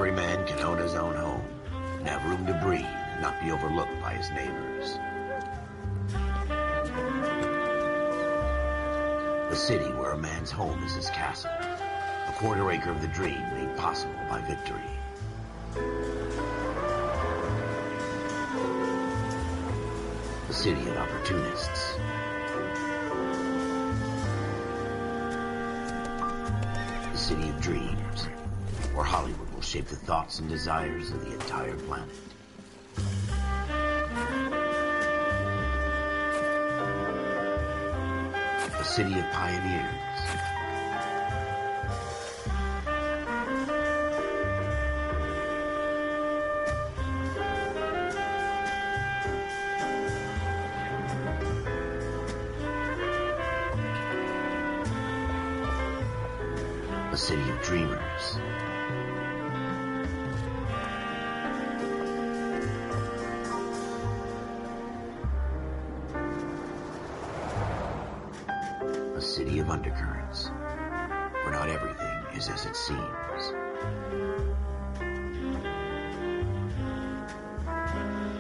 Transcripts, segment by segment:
every man can own his own home and have room to breathe and not be overlooked by his neighbors. The city where a man's home is his castle, a quarter acre of the dream made possible by victory. The city of opportunists. The city of dreams, where Hollywood will shape the thoughts and desires of the entire planet. The city of pioneers. A city of dreamers. A city of undercurrents, where not everything is as it seems.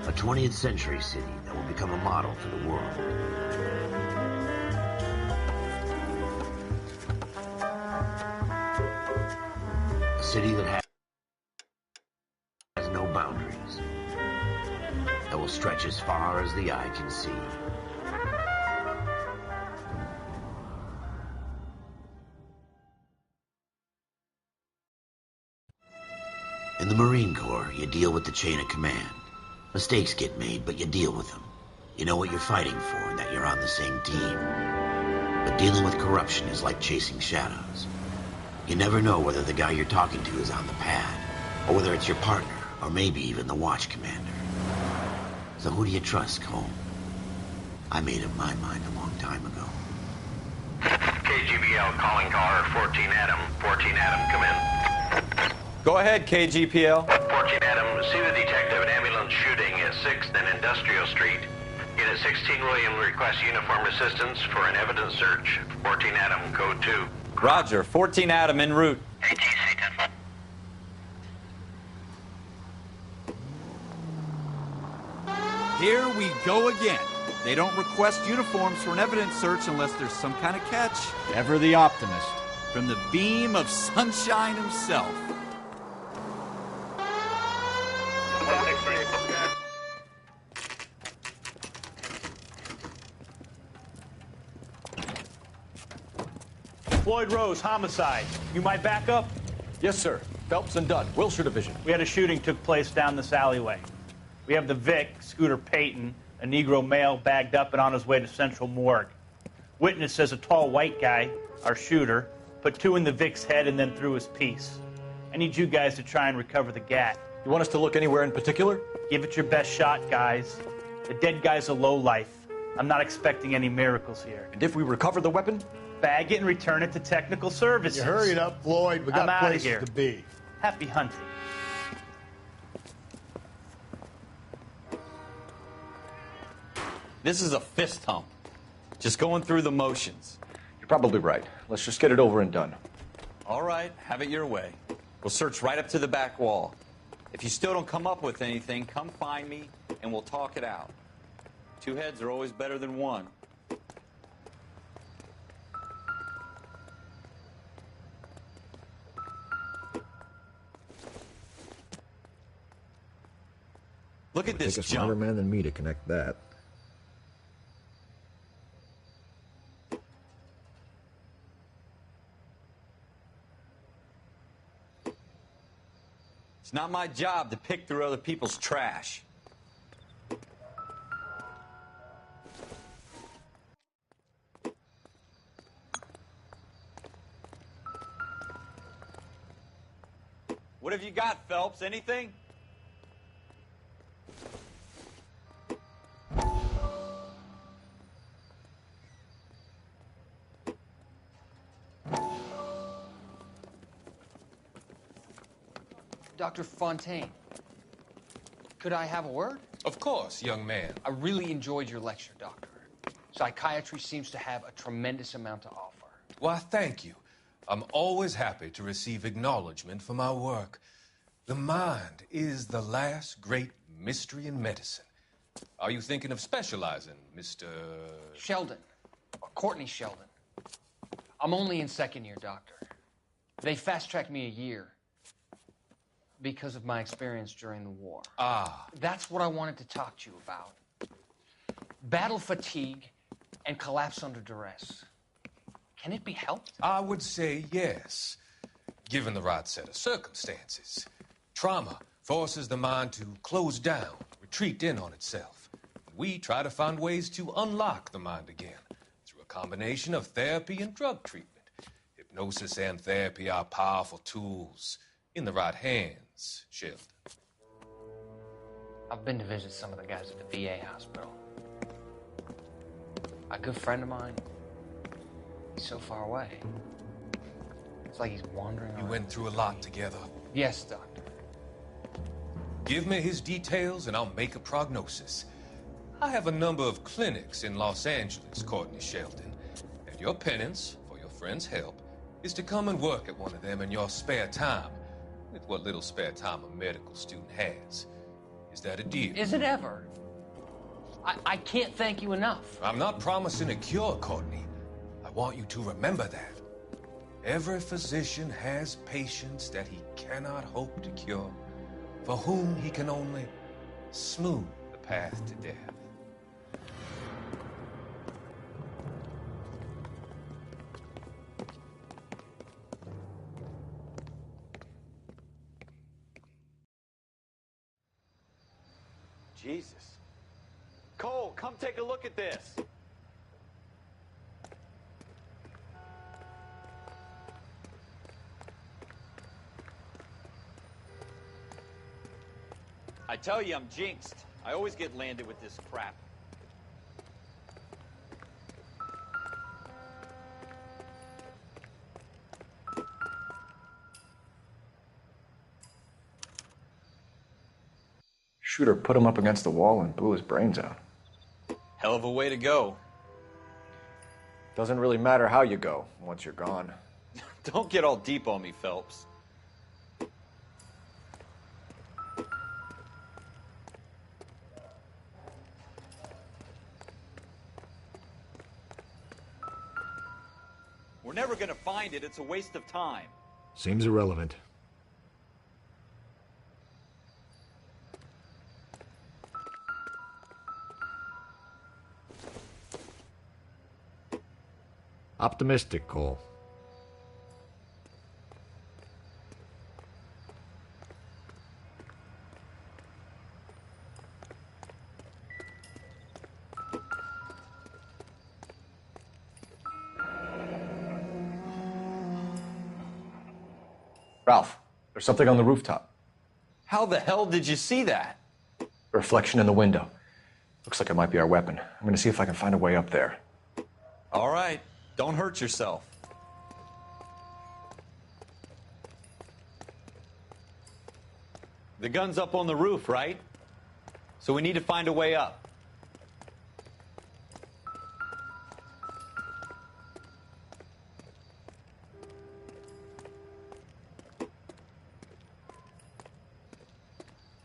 A 20th century city that will become a model for the world. A city that has no boundaries, that will stretch as far as the eye can see. In the Marine Corps, you deal with the chain of command. Mistakes get made, but you deal with them. You know what you're fighting for and that you're on the same team. But dealing with corruption is like chasing shadows. You never know whether the guy you're talking to is on the pad, or whether it's your partner, or maybe even the watch commander. So who do you trust, Cole? I made up my mind a long time ago. KGBL calling caller 14 Adam. 14 Adam, come in. Go ahead, KGPL. 14 Adam, see the detective an ambulance shooting at 6th and Industrial Street. Unit 16 William requests uniformed assistance for an evidence search. 14 Adam, code 2. Roger, 14 Adam en route. ATC 10. Here we go again. They don't request uniforms for an evidence search unless there's some kind of catch. Ever the optimist. From the beam of sunshine himself. Floyd Rose, homicide. You might back up? Yes, sir. Phelps and Dunn, Wilshire Division. We had a shooting took place down this alleyway. We have the Vic, Scooter Payton, a Negro male bagged up and on his way to Central Morgue. Witness says a tall white guy, our shooter, put 2 in the Vic's head and then threw his piece. I need you guys to try and recover the gat. You want us to look anywhere in particular? Give it your best shot, guys. The dead guy's a lowlife. I'm not expecting any miracles here. And if we recover the weapon? Bag it and return it to technical services. You hurry it up, Floyd. We got I'm places here. to be. Happy hunting. This is a fist hump. Just going through the motions. You're probably right. Let's just get it over and done. All right, have it your way. We'll search right up to the back wall. If you still don't come up with anything, come find me and we'll talk it out. 2 heads are always better than 1. Look at this Take a smarter jump. man than me to connect that. It's not my job to pick through other people's trash. What have you got, Phelps? Anything? Dr. Fontaine, could I have a word? Of course, young man. I really enjoyed your lecture, Doctor. Psychiatry seems to have a tremendous amount to offer. Why, thank you. I'm always happy to receive acknowledgement for my work. The mind is the last great mystery in medicine. Are you thinking of specializing, Mr. Sheldon, or Courtney Sheldon. I'm only in second year, doctor. They fast-tracked me a year because of my experience during the war. Ah. That's what I wanted to talk to you about. Battle fatigue and collapse under duress. Can it be helped? I would say yes, given the right set of circumstances. Trauma forces the mind to close down, retreat in on itself. We try to find ways to unlock the mind again through a combination of therapy and drug treatment. Hypnosis and therapy are powerful tools in the right hands, Sheldon. I've been to visit some of the guys at the VA hospital. A good friend of mine, he's so far away. It's like he's wandering around. You went through a lot together. Yes, doctor. Give me his details and I'll make a prognosis. I have a number of clinics in Los Angeles, Courtney Sheldon, and your penance for your friend's help is to come and work at one of them in your spare time, with what little spare time a medical student has. Is that a deal? Is it ever? I can't thank you enough. I'm not promising a cure, Courtney. I want you to remember that. Every physician has patients that he cannot hope to cure, for whom he can only smooth the path to death. Jesus. Cole, come take a look at this. I tell you, I'm jinxed. I always get landed with this crap. Shooter put him up against the wall and blew his brains out. Hell of a way to go. Doesn't really matter how you go once you're gone. Don't get all deep on me, Phelps. We're never gonna find it. It's a waste of time. Seems irrelevant. Optimistic, Cole. Ralph, there's something on the rooftop. How the hell did you see that? A reflection in the window. Looks like it might be our weapon. I'm gonna see if I can find a way up there. All right. Don't hurt yourself. The gun's up on the roof, right? So we need to find a way up.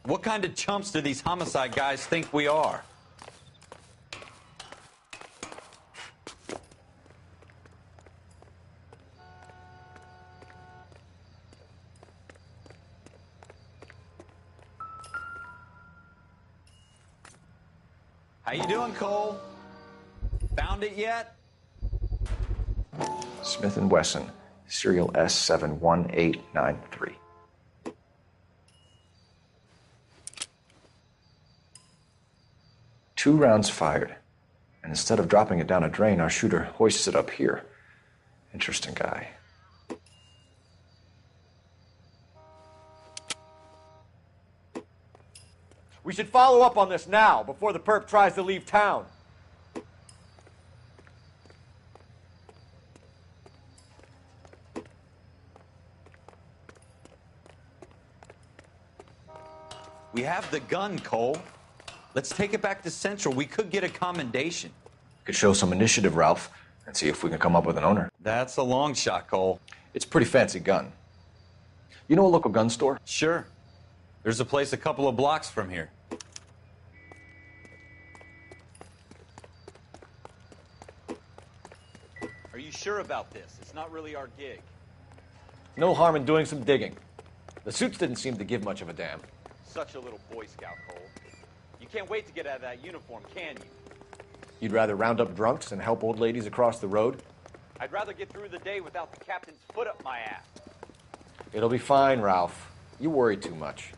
What kind of chumps do these homicide guys think we are? How you doing, Cole? Found it yet? Smith & Wesson, serial S71893. Two rounds fired, and instead of dropping it down a drain, our shooter hoists it up here. Interesting guy. We should follow up on this now, before the perp tries to leave town. We have the gun, Cole. Let's take it back to Central. We could get a commendation. Could show some initiative, Ralph, and see if we can come up with an owner. That's a long shot, Cole. It's a pretty fancy gun. You know a local gun store? Sure. There's a place a couple of blocks from here. Are you sure about this? It's not really our gig. No harm in doing some digging. The suits didn't seem to give much of a damn. Such a little Boy Scout, Cole. You can't wait to get out of that uniform, can you? You'd rather round up drunks and help old ladies across the road? I'd rather get through the day without the captain's foot up my ass. It'll be fine, Ralph. You worry too much.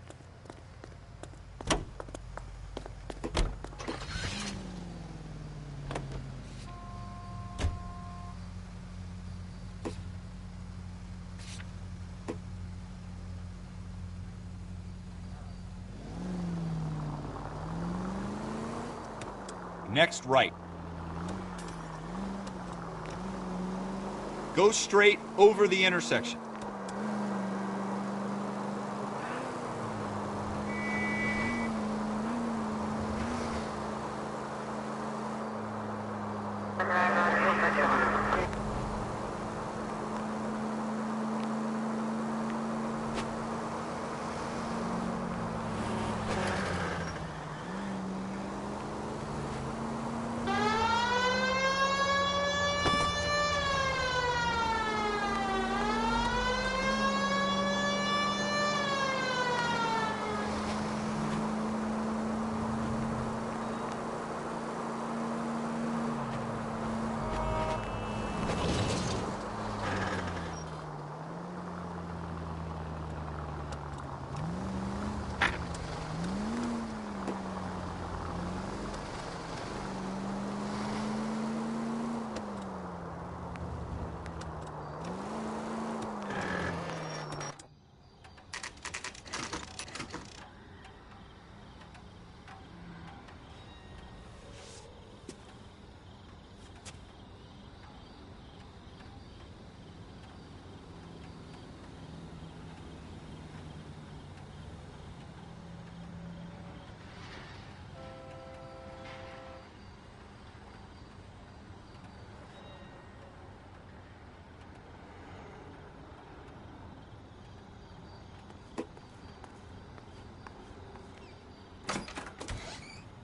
Next right. Go straight over the intersection.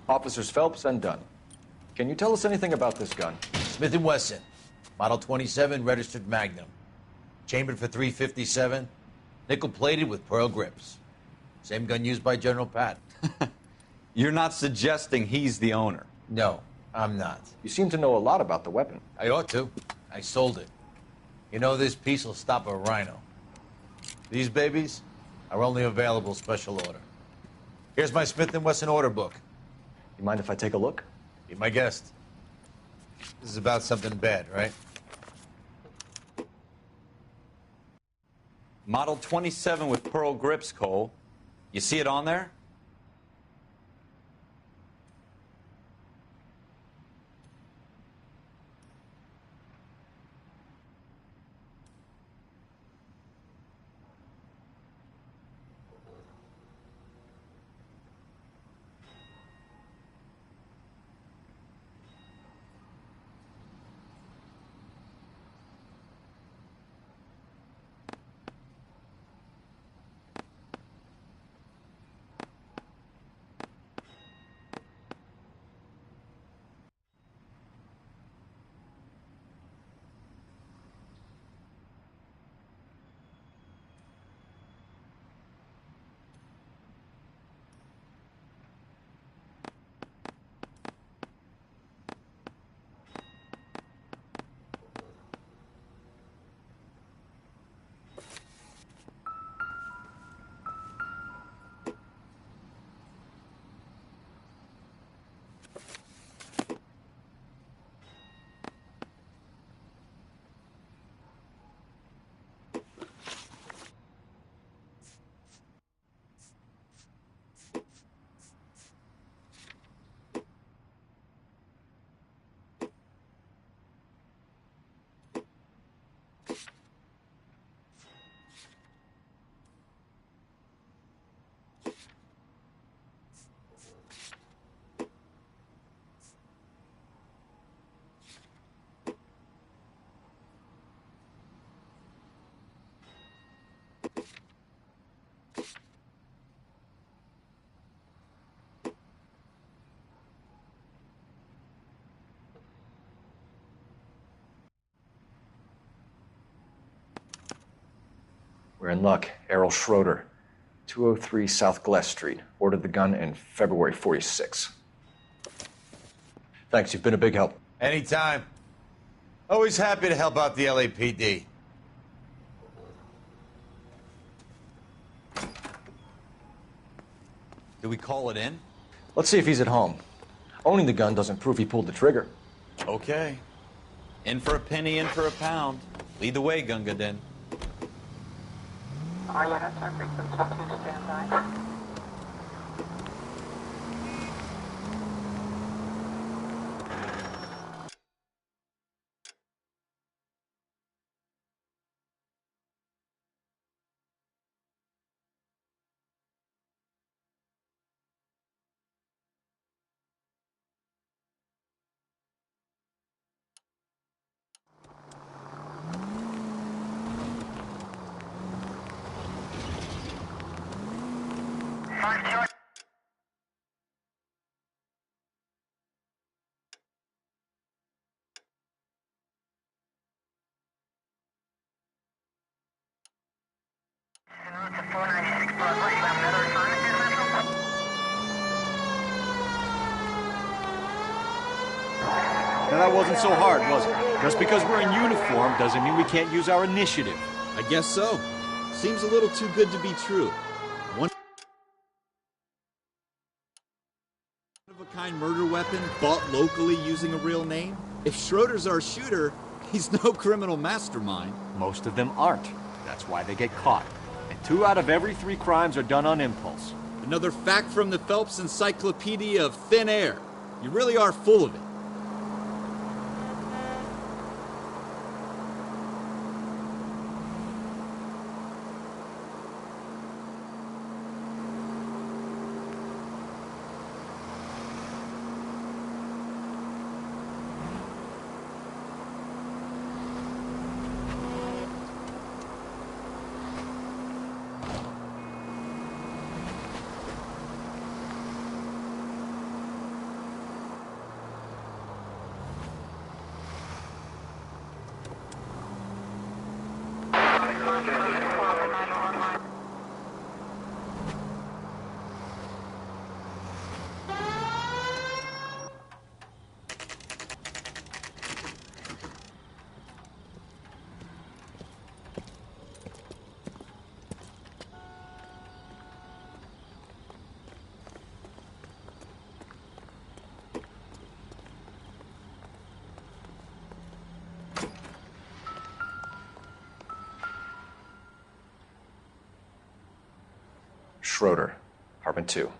Officers Phelps and Dunn. Can you tell us anything about this gun? Smith & Wesson, Model 27, registered Magnum. Chambered for .357, nickel-plated with pearl grips. Same gun used by General Patton. You're not suggesting he's the owner? No, I'm not. You seem to know a lot about the weapon. I ought to. I sold it. You know, this piece will stop a rhino. These babies are only available special order. Here's my Smith & Wesson order book. You mind if I take a look? Be my guest. This is about something bad, right? Model 27 with pearl grips, Cole. You see it on there? We're in luck. Errol Schroeder, 203 South Glass Street. Ordered the gun in February 46. Thanks, you've been a big help. Anytime. Always happy to help out the LAPD. Do we call it in? Let's see if he's at home. Owning the gun doesn't prove he pulled the trigger. Okay. In for a penny, in for a pound. Lead the way, Gunga Din. Frequency 2, stand by. Now that wasn't so hard, was it? Just because we're in uniform doesn't mean we can't use our initiative. I guess so. Seems a little too good to be true. One of a kind murder weapon bought locally using a real name? If Schroeder's our shooter, he's no criminal mastermind. Most of them aren't. That's why they get caught. And 2 out of every 3 crimes are done on impulse. Another fact from the Phelps Encyclopedia of Thin Air. You really are full of it. Schroeder, apartment 2.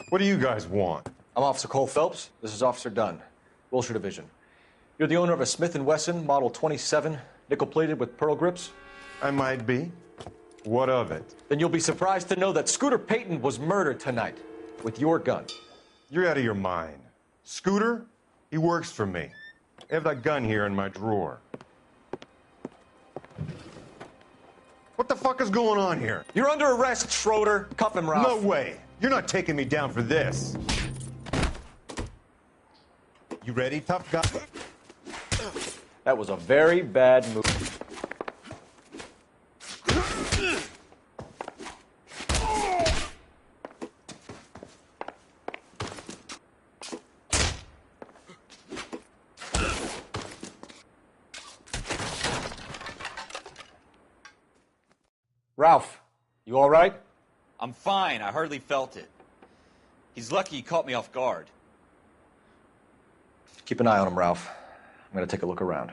What do you guys want? I'm Officer Cole Phelps. This is Officer Dunn, Wilshire Division. You're the owner of a Smith & Wesson Model 27, nickel-plated with pearl grips? I might be. What of it? Then you'll be surprised to know that Scooter Payton was murdered tonight with your gun. You're out of your mind. Scooter? He works for me. I have that gun here in my drawer. What the fuck is going on here? You're under arrest, Schroeder. Cuff him, Ralph. No way. You're not taking me down for this. You ready, tough guy? That was a very bad move. Ralph, you all right? I'm fine. I hardly felt it. He's lucky he caught me off guard. Keep an eye on him, Ralph. I'm going to take a look around.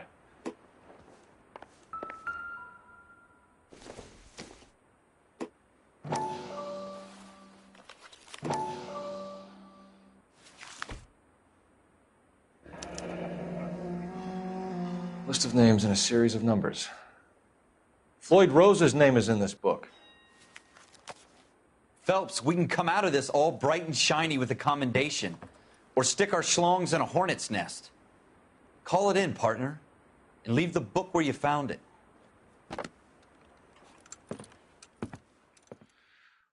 List of names and a series of numbers. Floyd Rose's name is in this book. Phelps, we can come out of this all bright and shiny with a commendation. Or stick our schlongs in a hornet's nest. Call it in, partner. And leave the book where you found it.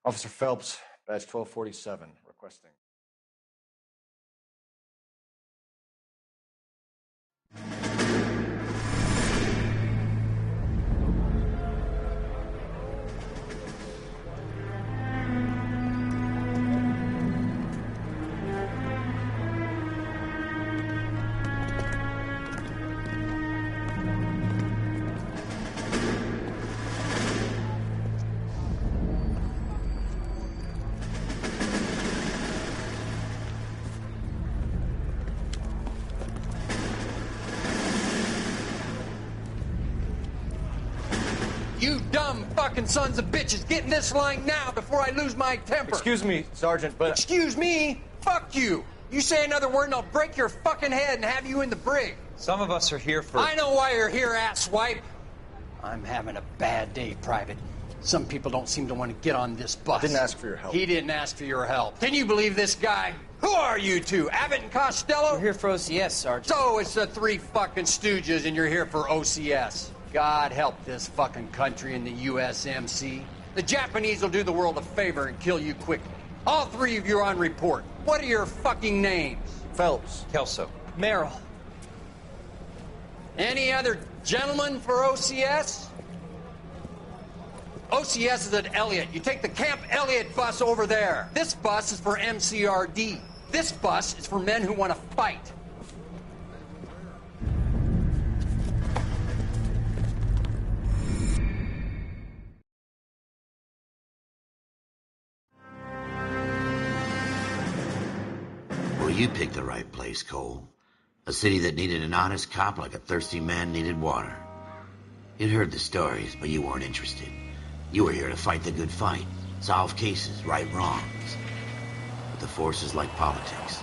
Officer Phelps, badge 1247, requesting. You dumb fucking sons of bitches, get in this line now before I lose my temper. Excuse me, Sergeant, but... Excuse me? Fuck you. You say another word and I'll break your fucking head and have you in the brig. Some of us are here for... I know why you're here, asswipe. I'm having a bad day, Private. Some people don't seem to want to get on this bus. I didn't ask for your help. He didn't ask for your help. Can you believe this guy? Who are you two? Abbott and Costello? We're here for OCS, Sergeant. So it's the three fucking stooges and you're here for OCS. God help this fucking country and the USMC. The Japanese will do the world a favor and kill you quickly. All three of you are on report. What are your fucking names? Phelps. Kelso. Merrill. Any other gentlemen for OCS? OCS is at Elliott. You take the Camp Elliott bus over there. This bus is for MCRD. This bus is for men who want to fight. Well, you picked the right place, Cole. A city that needed an honest cop like a thirsty man needed water. You'd heard the stories, but you weren't interested. You were here to fight the good fight, solve cases, right wrongs. But the force is like politics.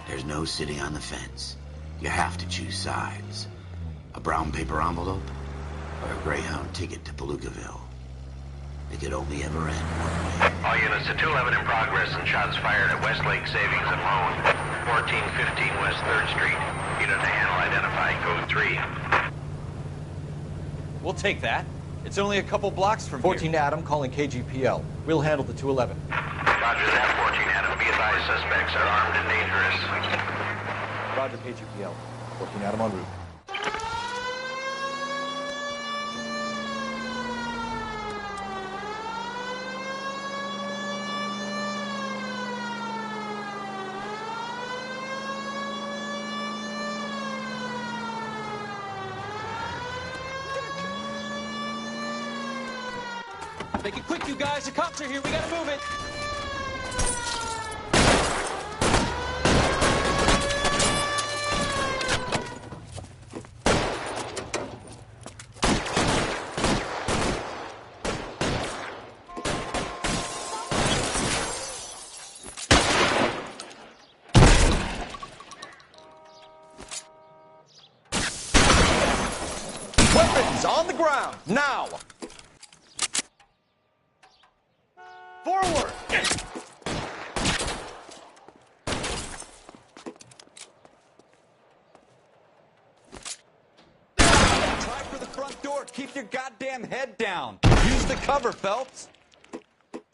There's no sitting on the fence. You have to choose sides. A brown paper envelope or a Greyhound ticket to Palookaville. It could only ever end one way. All units to 211 in progress and shots fired at Westlake Savings and Loan, 1415 West 3rd Street. Unit to handle identifying code 3. We'll take that. It's only a couple blocks from 14 Adam calling KGPL. We'll handle the 211. Roger that, 14 Adam. Be advised, suspects are armed and dangerous. Roger, KGPL. 14 Adam en route. Make it quick, you guys. The cops are here. We gotta move it. Weapons on the ground, now! Forward! Try for the front door. Keep your goddamn head down. Use the cover, Phelps.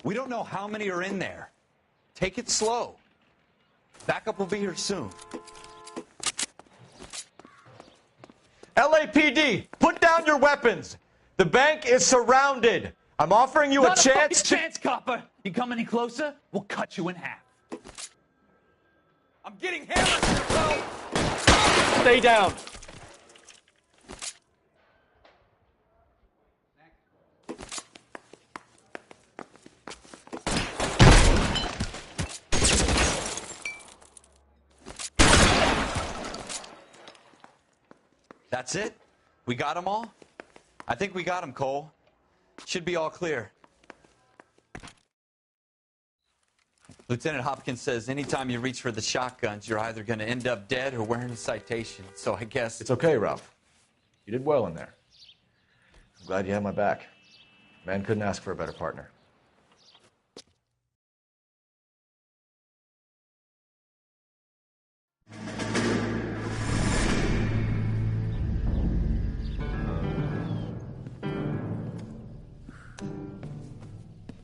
We don't know how many are in there. Take it slow. Backup will be here soon. LAPD, put down your weapons. The bank is surrounded. I'm offering you Not a chance fucking chance, copper. You come any closer, we'll cut you in half. I'm getting hammered here, Phelps. Stay down. That's it? We got them all? I think we got them, Cole. Should be all clear. Lieutenant Hopkins says anytime you reach for the shotguns, you're either going to end up dead or wearing a citation. So I guess... It's okay, Ralph. You did well in there. I'm glad you had my back. Man couldn't ask for a better partner.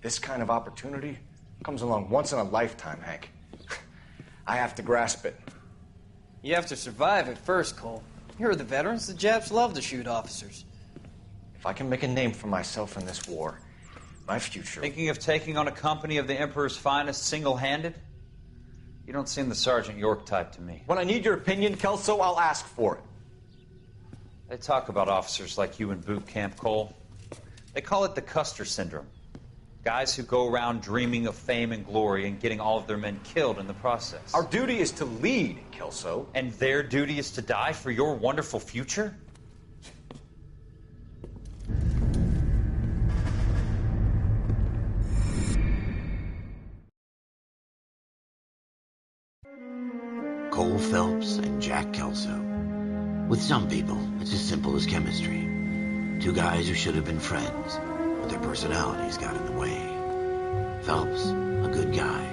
This kind of opportunity comes along once in a lifetime, Hank. I have to grasp it. You have to survive at first, Cole. Here are the veterans. The Japs love to shoot officers. If I can make a name for myself in this war, my future... Thinking of taking on a company of the Emperor's finest single-handed? You don't seem the Sergeant York type to me. When I need your opinion, Kelso, I'll ask for it. They talk about officers like you in boot camp, Cole. They call it the Custer syndrome. Guys who go around dreaming of fame and glory and getting all of their men killed in the process. Our duty is to lead, Kelso. And their duty is to die for your wonderful future? Cole Phelps and Jack Kelso. With some people, it's as simple as chemistry. Two guys who should have been friends, but their personalities got in the way. Phelps, a good guy,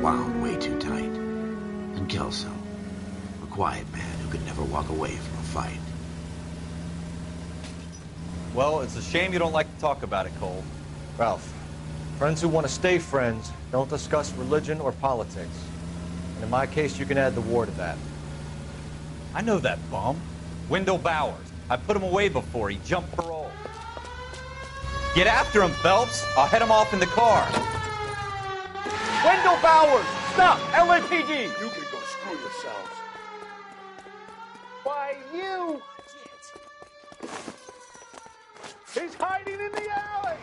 wound way too tight. And Kelso, a quiet man who could never walk away from a fight. Well, it's a shame you don't like to talk about it, Cole. Ralph, friends who want to stay friends don't discuss religion or politics. And in my case, you can add the war to that. I know that bum. Wendell Bowers. I put him away before. He jumped parole. Get after him, Phelps. I'll head him off in the car. Wendell Bowers! Stop! LAPD! You can go screw yourselves. Why, you... He's hiding in the alley!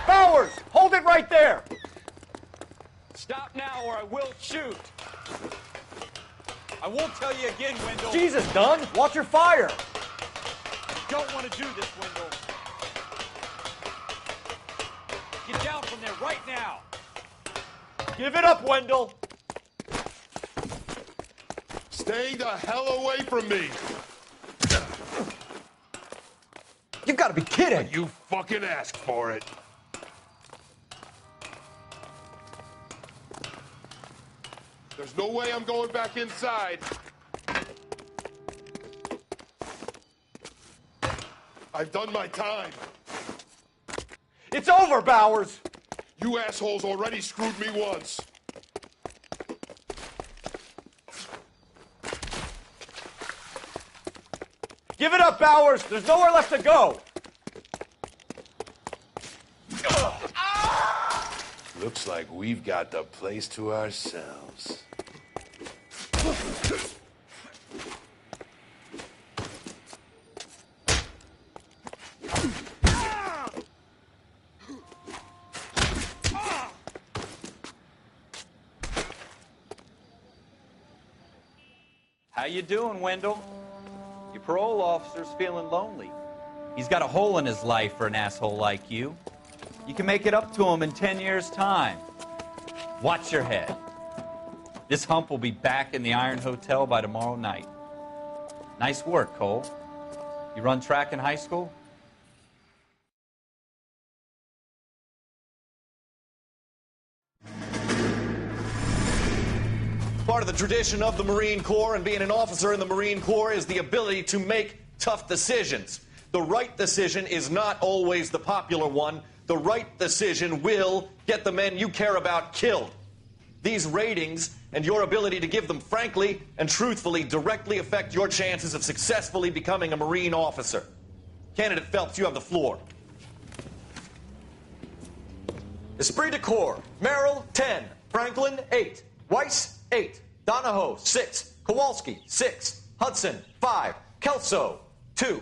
Bowers! Hold it right there! Stop now or I will shoot. I won't tell you again, Wendell. Jesus, Dunn! Watch your fire! Don't want to do this, Wendell. Get down from there right now. Give it up, Wendell! Stay the hell away from me! You've got to be kidding! You fucking asked for it. There's no way I'm going back inside. I've done my time. It's over, Bowers! You assholes already screwed me once. Give it up, Bowers! There's nowhere left to go! Looks like we've got the place to ourselves. How you doing, Wendell? Your parole officer's feeling lonely. He's got a hole in his life for an asshole like you. You can make it up to him in 10 years' time. Watch your head. This hump will be back in the Iron Hotel by tomorrow night. Nice work, Cole. You run track in high school? Part of the tradition of the Marine Corps and being an officer in the Marine Corps is the ability to make tough decisions. The right decision is not always the popular one. The right decision will get the men you care about killed. These ratings and your ability to give them frankly and truthfully directly affect your chances of successfully becoming a Marine officer. Candidate Phelps, you have the floor. Esprit de Corps, Merrill, 10. Franklin, 8. Weiss, 8. Donahoe, 6. Kowalski, 6. Hudson, 5. Kelso, 2.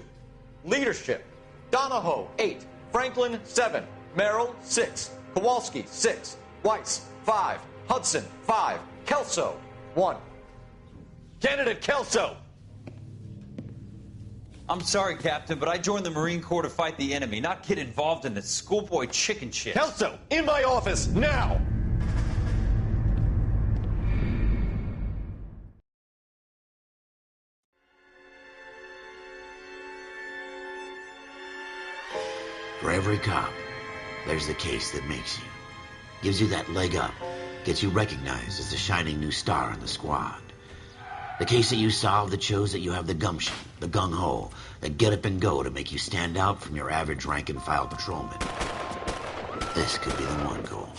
Leadership, Donahoe, 8. Franklin, 7. Merrill, 6. Kowalski, 6. Weiss, 5. Hudson, 5. Kelso, 1. Candidate Kelso! I'm sorry, Captain, but I joined the Marine Corps to fight the enemy, not get involved in this schoolboy chicken shit. Kelso, in my office, now! For every cop, there's the case that makes you. Gives you that leg up. Gets you recognized as the shining new star in the squad. The case that you solved that shows that you have the gumption, the gung-ho, the get up and go to make you stand out from your average rank-and-file patrolman. This could be the one, Cole.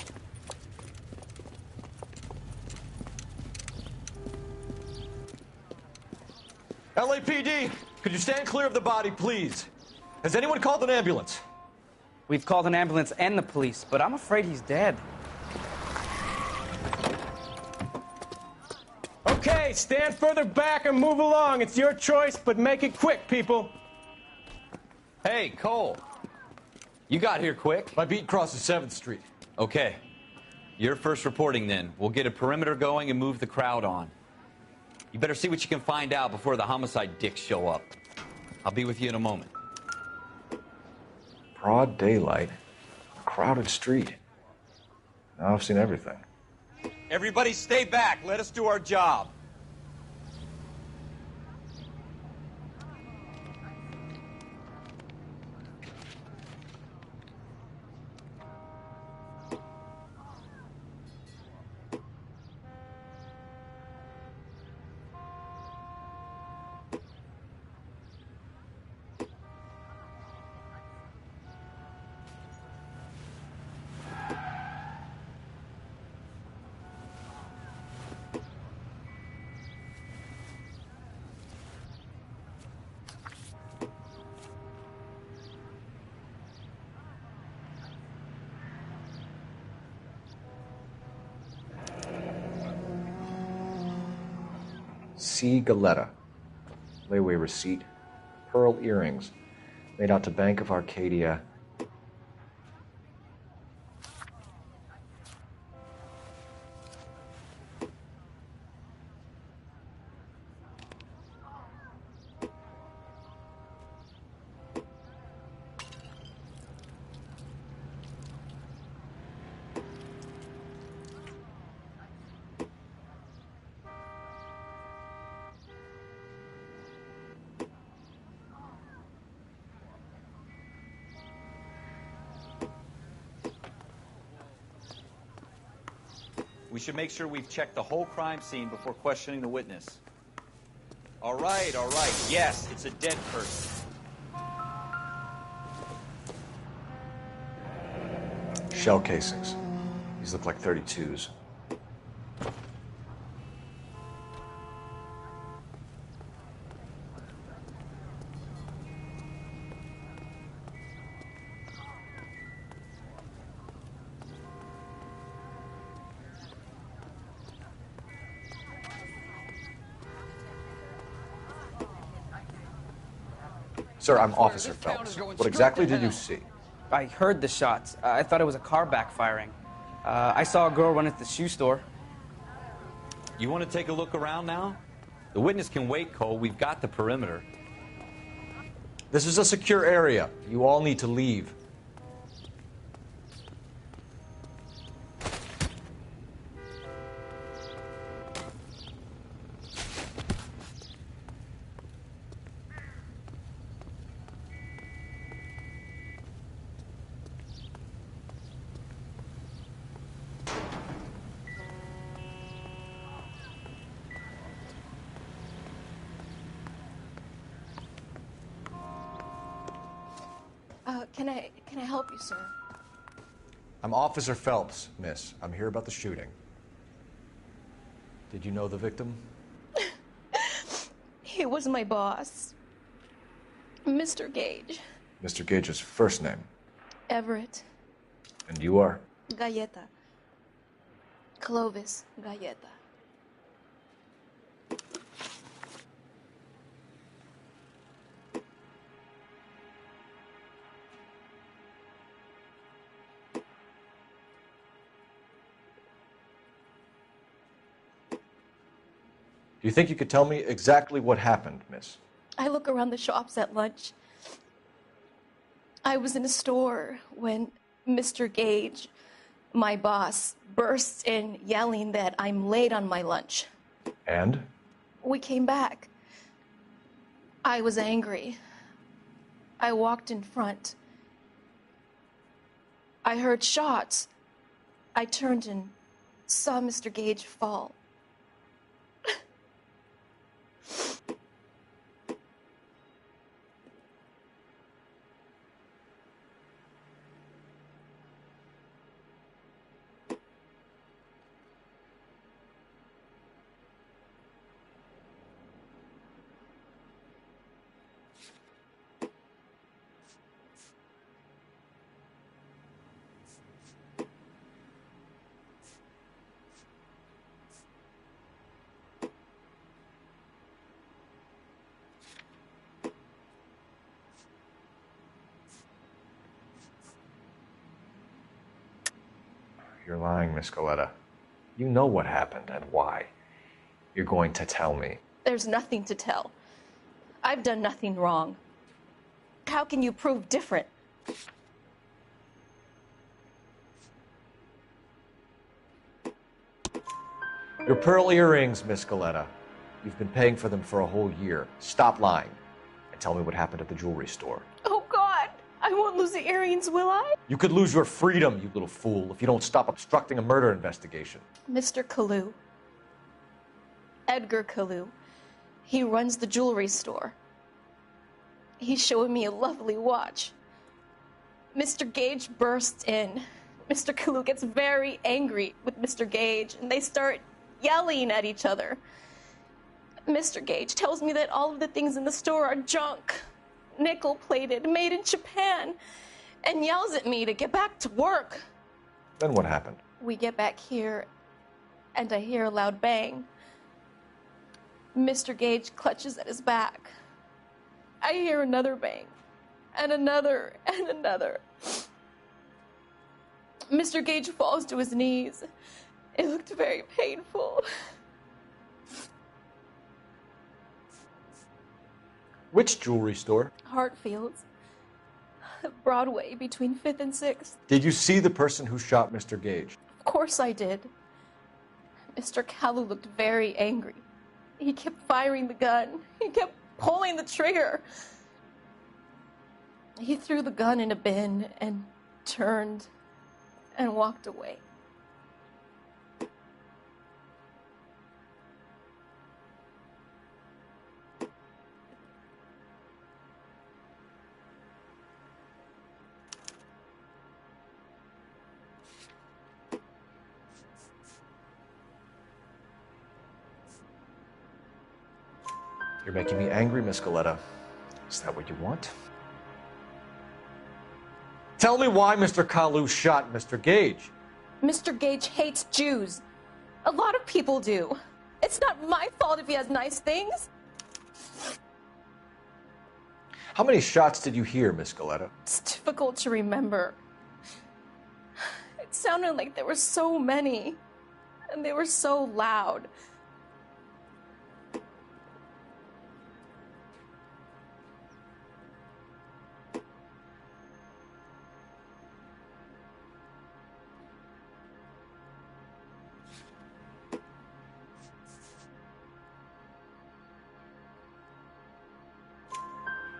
LAPD, could you stand clear of the body, please? Has anyone called an ambulance? We've called an ambulance and the police, but I'm afraid he's dead. Okay, stand further back and move along. It's your choice, but make it quick, people. Hey, Cole. You got here quick. My beat crosses 7th Street. Okay. You're first reporting then. We'll get a perimeter going and move the crowd on. You better see what you can find out before the homicide dicks show up. I'll be with you in a moment. Broad daylight, a crowded street. Now I've seen everything. Everybody stay back. Let us do our job. C. Galetta. Layaway receipt. Pearl earrings. Made out to Bank of Arcadia. We should make sure we've checked the whole crime scene before questioning the witness. All right, all right. Yes, it's a dead person. Shell casings. These look like 32s. Sir, I'm Officer Phelps. What exactly did you see? I heard the shots. I thought it was a car backfiring. I saw a girl run at the shoe store. You want to take a look around now? The witness can wait, Cole. We've got the perimeter. This is a secure area. You all need to leave. Can I help you, sir? I'm Officer Phelps, miss. I'm here about the shooting. Did you know the victim? He was my boss, Mr. Gage. Mr. Gage's first name. Everett. And you are? Galleta. Clovis Galleta. Do you think you could tell me exactly what happened, miss? I look around the shops at lunch. I was in a store when Mr. Gage, my boss, bursts in yelling that I'm late on my lunch. And? We came back. I was angry. I walked in front. I heard shots. I turned and saw Mr. Gage fall. You're lying, Miss Coletta. You know what happened and why. You're going to tell me. There's nothing to tell. I've done nothing wrong. How can you prove different? Your pearl earrings, Miss Coletta. You've been paying for them for a whole year. Stop lying and tell me what happened at the jewelry store. Oh, God. I won't lose the earrings, will I? You could lose your freedom, you little fool, if you don't stop obstructing a murder investigation. Mr. Kalu. Edgar Kalu. He runs the jewelry store. He's showing me a lovely watch. Mr. Gage bursts in. Mr. Kalu gets very angry with Mr. Gage, and they start yelling at each other. Mr. Gage tells me that all of the things in the store are junk, nickel-plated, made in Japan, and yells at me to get back to work. Then what happened? We get back here, and I hear a loud bang. Mr. Gage clutches at his back. I hear another bang, and another, and another. Mr. Gage falls to his knees. It looked very painful. Which jewelry store? Hartfield's. Broadway, between 5th and 6th. Did you see the person who shot Mr. Gage? Of course I did. Mr. Kalu looked very angry. He kept firing the gun. He kept pulling the trigger. He threw the gun in a bin and turned and walked away. You're making me angry, Miss Coletta. Is that what you want? Tell me why Mr. Kalu shot Mr. Gage. Mr. Gage hates Jews. A lot of people do. It's not my fault if he has nice things. How many shots did you hear, Miss Coletta? It's difficult to remember. It sounded like there were so many, and they were so loud.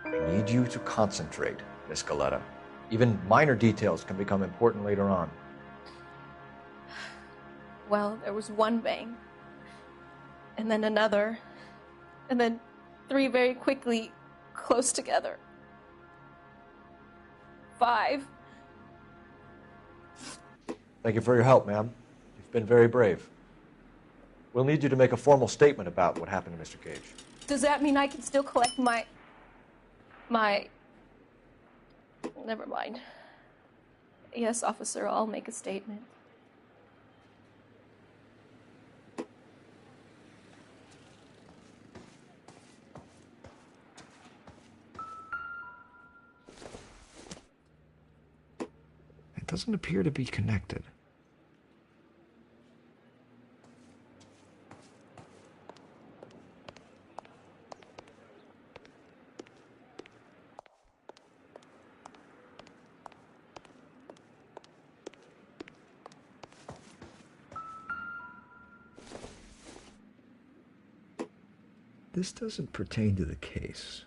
I need you to concentrate, Miss Coletta. Even minor details can become important later on. Well, there was one bang, and then another, and then 3 very quickly, close together. 5. Thank you for your help, ma'am. You've been very brave. We'll need you to make a formal statement about what happened to Mr. Gage. Does that mean I can still collect my... Never mind. Yes, officer, I'll make a statement. It doesn't appear to be connected. This doesn't pertain to the case.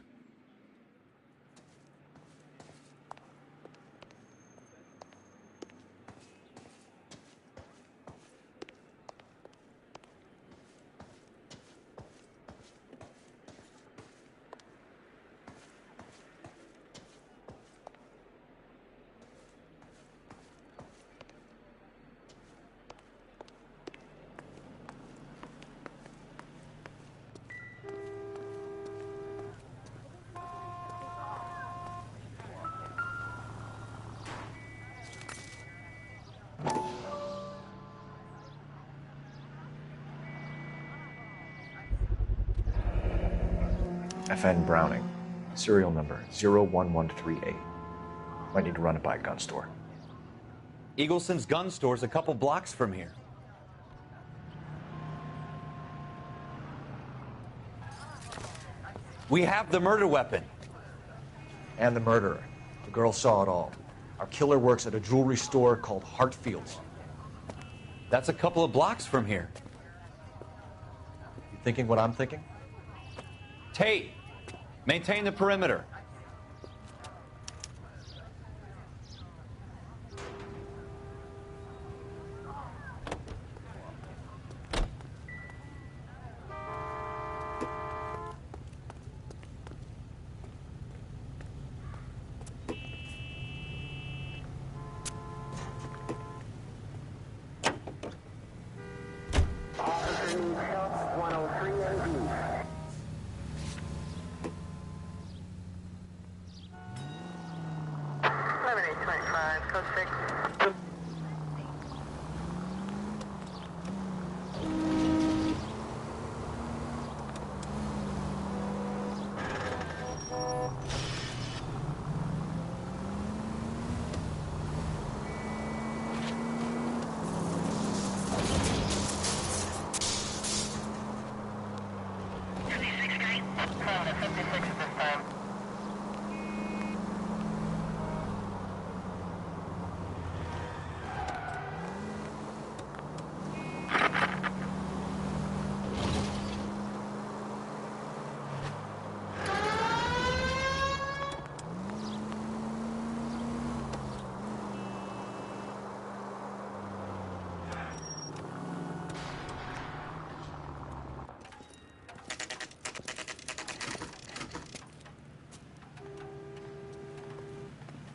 FN Browning, serial number 01138. Might need to run it by a gun store. Eagleson's gun store's a couple blocks from here. We have the murder weapon. And the murderer. The girl saw it all. Our killer works at a jewelry store called Hartfield's. That's a couple of blocks from here. You thinking what I'm thinking? Tate, maintain the perimeter.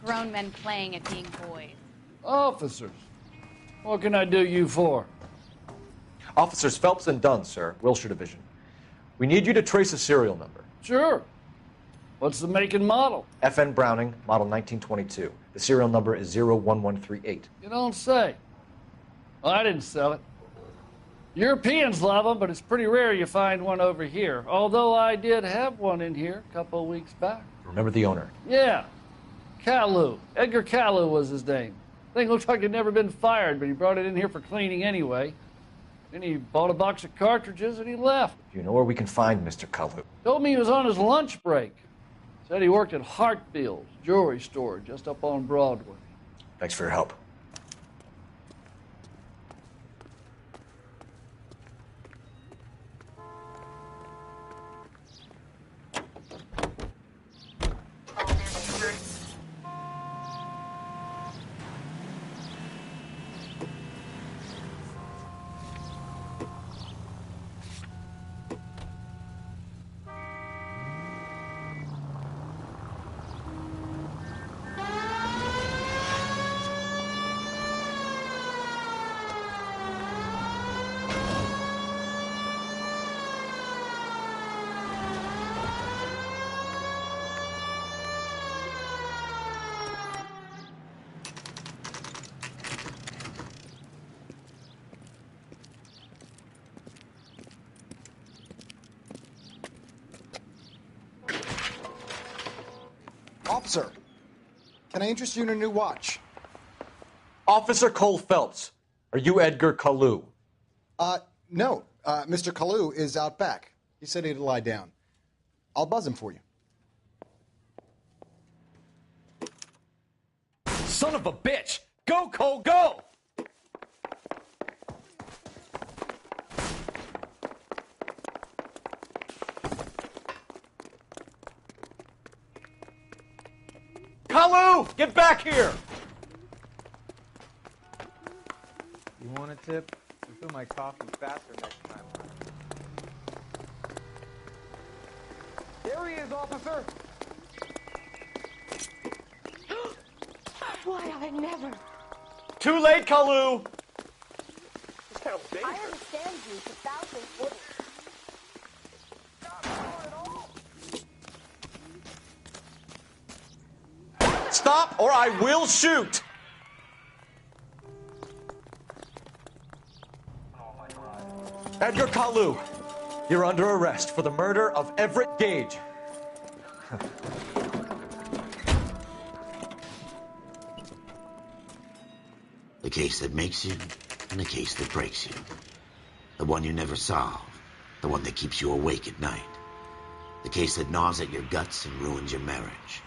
Grown men playing at being boys. Officers, what can I do you for? Officers Phelps and Dunn, sir, Wilshire Division. We need you to trace a serial number. Sure. What's the make and model? FN Browning, model 1922. The serial number is 01138. You don't say. Well, I didn't sell it. Europeans love them, but it's pretty rare you find one over here. Although I did have one in here a couple of weeks back. Remember the owner? Yeah. Caillou. Edgar Caillou was his name. Thing looked like he'd never been fired, but he brought it in here for cleaning anyway. Then he bought a box of cartridges and he left. Do you know where we can find Mr. Caillou? Told me he was on his lunch break. Said he worked at Hartfield's jewelry store just up on Broadway. Thanks for your help. Officer, can I interest you in a new watch? Officer Cole Phelps, are you Edgar Caillou? No. Mr. Caillou is out back. He said he'd lie down. I'll buzz him for you. Son of a bitch! Go, Cole, go! Caillou! Get back here! You want a tip? I'll fill my coffee faster next time. There he is, officer! Why, I never. Too late, Caillou! I understand you, but thousands wouldn't. Stop or I will shoot! Edgar Caillou, you're under arrest for the murder of Everett Gage. The case that makes you, and the case that breaks you. The one you never solve. The one that keeps you awake at night. The case that gnaws at your guts and ruins your marriage.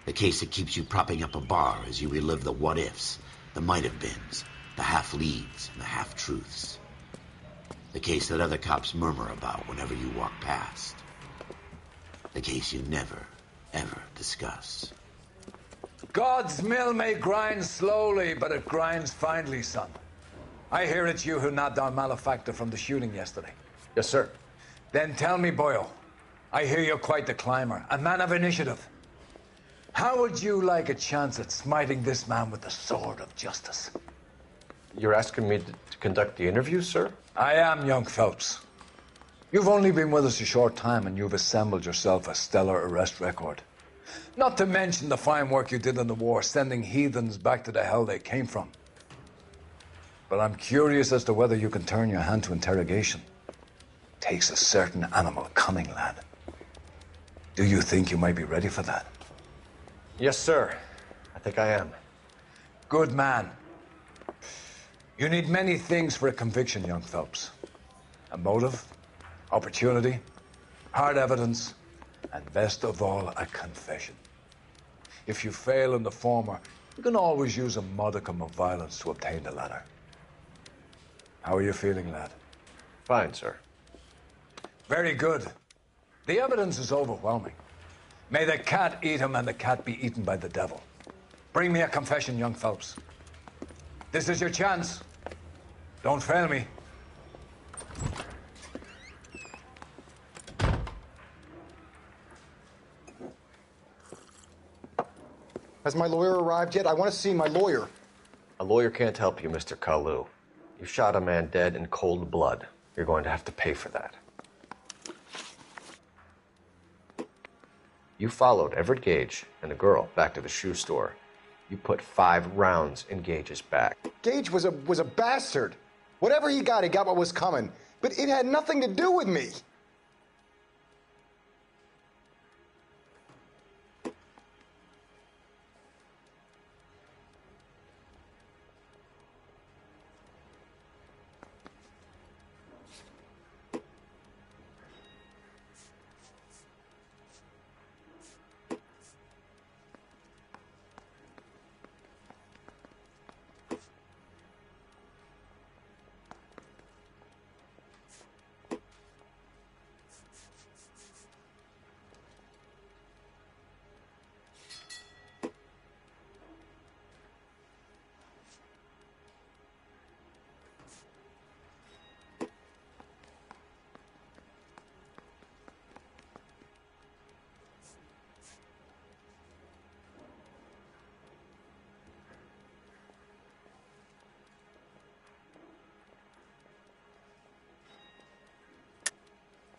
The case that keeps you propping up a bar as you relive the what-ifs, the might-have-beens, the half-leads, and the half-truths. The case that other cops murmur about whenever you walk past. The case you never, ever discuss. God's mill may grind slowly, but it grinds finely, son. I hear it's you who nabbed our malefactor from the shooting yesterday. Yes, sir. Then tell me, Boyle, I hear you're quite the climber, a man of initiative. How would you like a chance at smiting this man with the sword of justice? You're asking me to conduct the interview, sir? I am, young Phelps. You've only been with us a short time, and you've assembled yourself a stellar arrest record. Not to mention the fine work you did in the war, sending heathens back to the hell they came from. But I'm curious as to whether you can turn your hand to interrogation. Takes a certain animal cunning, lad. Do you think you might be ready for that? Yes, sir. I think I am. Good man. You need many things for a conviction, young Phelps. A motive, opportunity, hard evidence, and best of all, a confession. If you fail in the former, you can always use a modicum of violence to obtain the latter. How are you feeling, lad? Fine, sir. Very good. The evidence is overwhelming. May the cat eat him and the cat be eaten by the devil. Bring me a confession, young Phelps. This is your chance. Don't fail me. Has my lawyer arrived yet? I want to see my lawyer. A lawyer can't help you, Mr. Kalu. You shot a man dead in cold blood. You're going to have to pay for that. You followed Everett Gage and the girl back to the shoe store. You put 5 rounds in Gage's back. Gage was a bastard. Whatever he got what was coming. But it had nothing to do with me.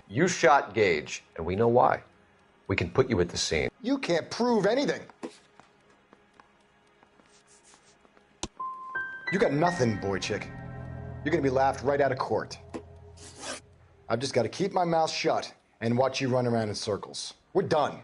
You shot Gage, and we know why. We can put you at the scene. You can't prove anything. You got nothing, boy chick. You're gonna be laughed right out of court. I've just got to keep my mouth shut and watch you run around in circles. We're done.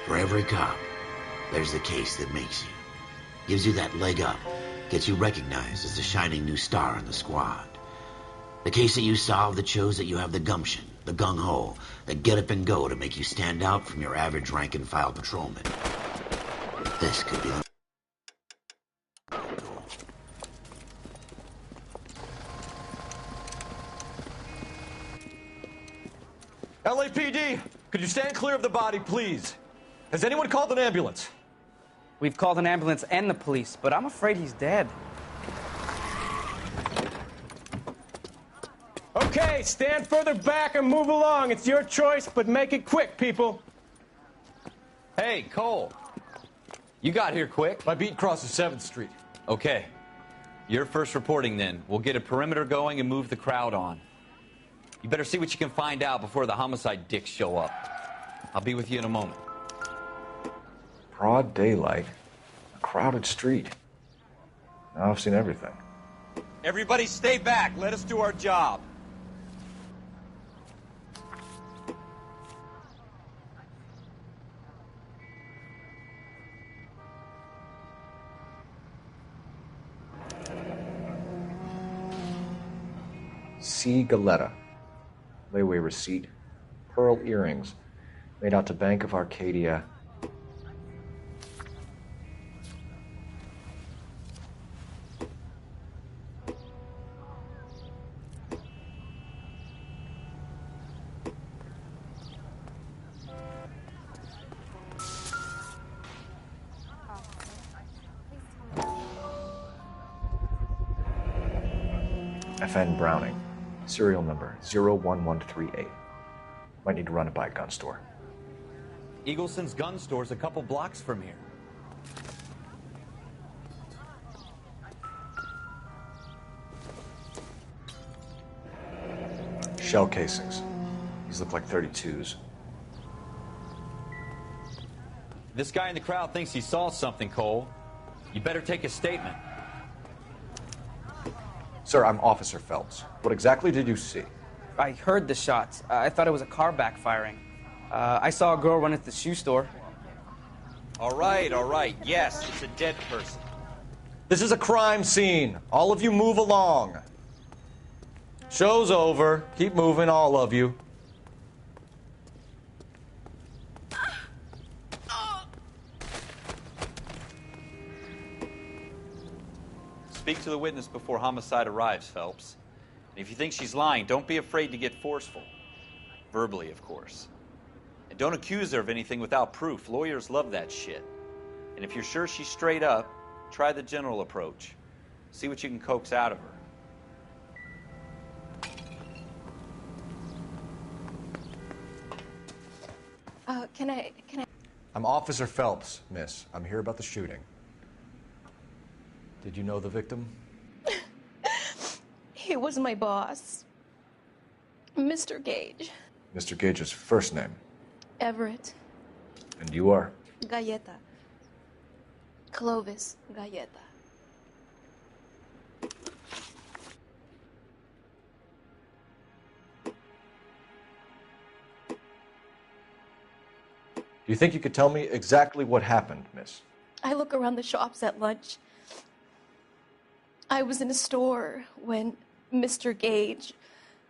For every cop, there's the case that makes you. Gives you that leg up. Gets you recognized as the shining new star in the squad. The case that you solve that shows that you have the gumption, the gung-ho, the get up and go to make you stand out from your average rank-and-file patrolman. This could be the... LAPD, could you stand clear of the body, please? Has anyone called an ambulance? We've called an ambulance and the police, but I'm afraid he's dead. Okay, stand further back and move along. It's your choice, but make it quick, people. Hey, Cole. You got here quick. My beat crosses 7th Street. Okay. You're first reporting then. We'll get a perimeter going and move the crowd on. You better see what you can find out before the homicide dicks show up. I'll be with you in a moment. Broad daylight. A crowded street. Now I've seen everything. Everybody stay back. Let us do our job. C. Galetta. Layaway receipt. Pearl earrings. Made out to Bank of Arcadia. FN Browning. Serial number 01138. Might need to run it by a gun store. Eagleson's gun store's a couple blocks from here. Shell casings. These look like 32s. This guy in the crowd thinks he saw something, Cole. You better take a statement. Sir, I'm Officer Phelps. What exactly did you see? I heard the shots. I thought it was a car backfiring. I saw a girl run into the shoe store. All right. Yes, it's a dead person. This is a crime scene. All of you move along. Show's over. Keep moving, all of you. Speak to the witness before homicide arrives, Phelps. And if you think she's lying, don't be afraid to get forceful. Verbally, of course. And don't accuse her of anything without proof. Lawyers love that shit. And if you're sure she's straight up, try the general approach. See what you can coax out of her. Can I... I'm Officer Phelps, miss. I'm here about the shooting. Did you know the victim? He was my boss. Mr. Gage. Mr. Gage's first name. Everett. And you are? Galleta. Clovis Galleta. Do you think you could tell me exactly what happened, miss? I look around the shops at lunch. I was in a store when Mr. Gage,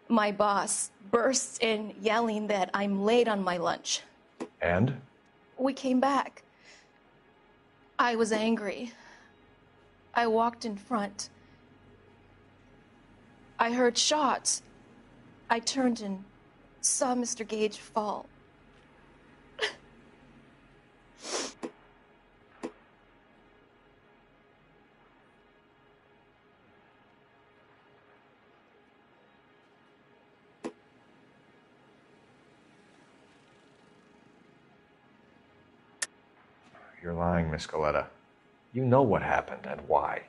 my boss, bursts in yelling that I'm late on my lunch. And? We came back. I was angry. I walked in front. I heard shots. I turned and saw Mr. Gage fall. You're lying, Miss Galetta. You know what happened and why.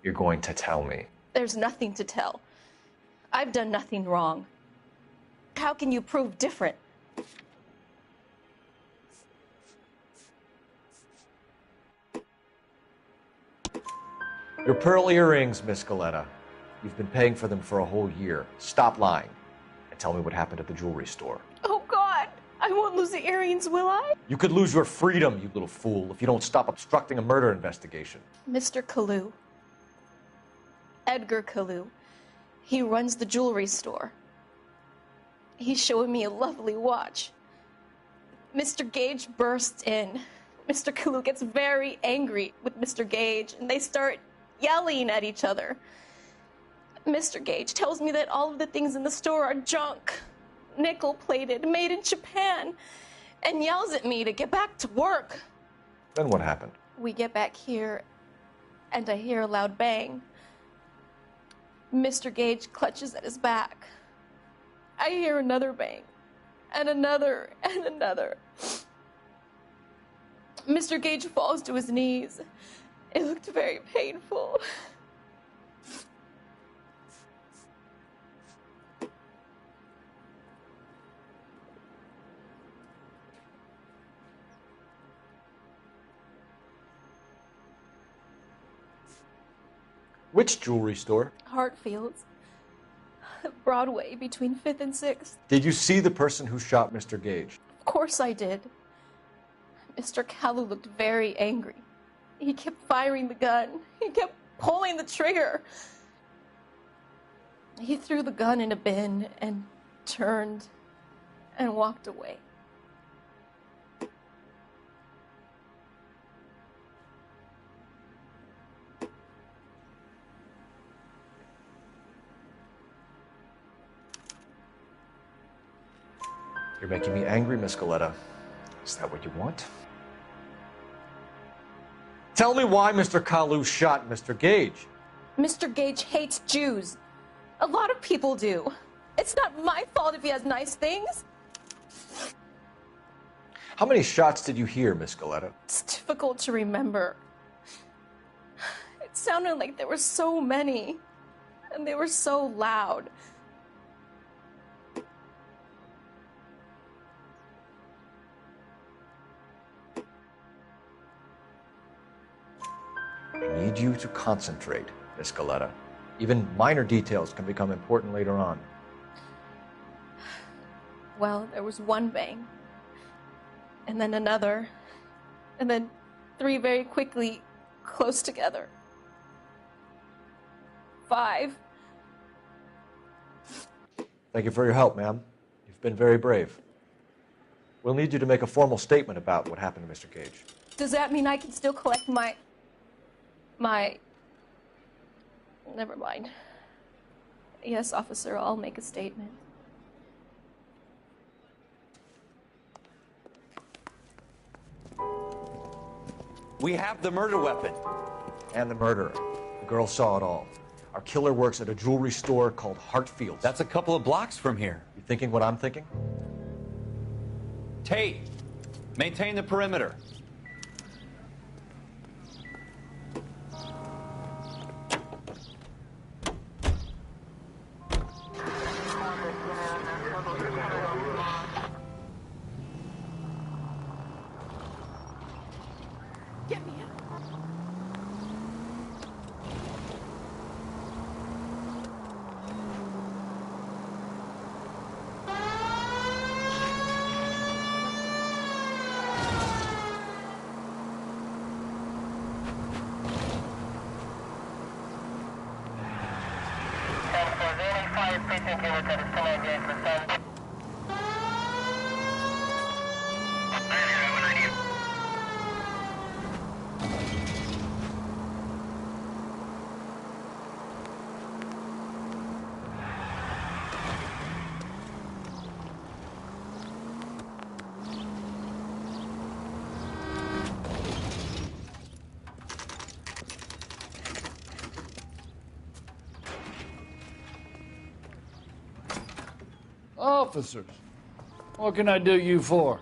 You're going to tell me. There's nothing to tell. I've done nothing wrong. How can you prove different? Your pearl earrings, Miss Galetta. You've been paying for them for a whole year. Stop lying and tell me what happened at the jewelry store. Oh, God! I won't lose the earrings, will I? You could lose your freedom, you little fool, if you don't stop obstructing a murder investigation. Mr. Kalu. Edgar Kalu. He runs the jewelry store. He's showing me a lovely watch. Mr. Gage bursts in. Mr. Kalu gets very angry with Mr. Gage, and they start yelling at each other. Mr. Gage tells me that all of the things in the store are junk, nickel-plated, made in Japan, and yells at me to get back to work. Then what happened? We get back here, and I hear a loud bang. Mr. Gage clutches at his back. I hear another bang, and another, and another. Mr. Gage falls to his knees. It looked very painful. Which jewelry store? Hartfield's. Broadway, between 5th and 6th. Did you see the person who shot Mr. Gage? Of course I did. Mr. Kalu looked very angry. He kept firing the gun. He kept pulling the trigger. He threw the gun in a bin and turned and walked away. You're making me angry, Miss Galetta. Is that what you want? Tell me why Mr. Kalu shot Mr. Gage. Mr. Gage hates Jews. A lot of people do. It's not my fault if he has nice things. How many shots did you hear, Miss Galetta? It's difficult to remember. It sounded like there were so many, and they were so loud. I need you to concentrate, Miss Galetta. Even minor details can become important later on. Well, there was one bang, and then another, and then 3 very quickly, close together. 5. Thank you for your help, ma'am. You've been very brave. We'll need you to make a formal statement about what happened to Mr. Gage. Does that mean I can still collect my... Never mind. Yes, officer, I'll make a statement. We have the murder weapon. And the murderer. The girl saw it all. Our killer works at a jewelry store called Hartfield's. That's a couple of blocks from here. You thinking what I'm thinking? Tate, maintain the perimeter. Get me out. Officers, what can I do you for?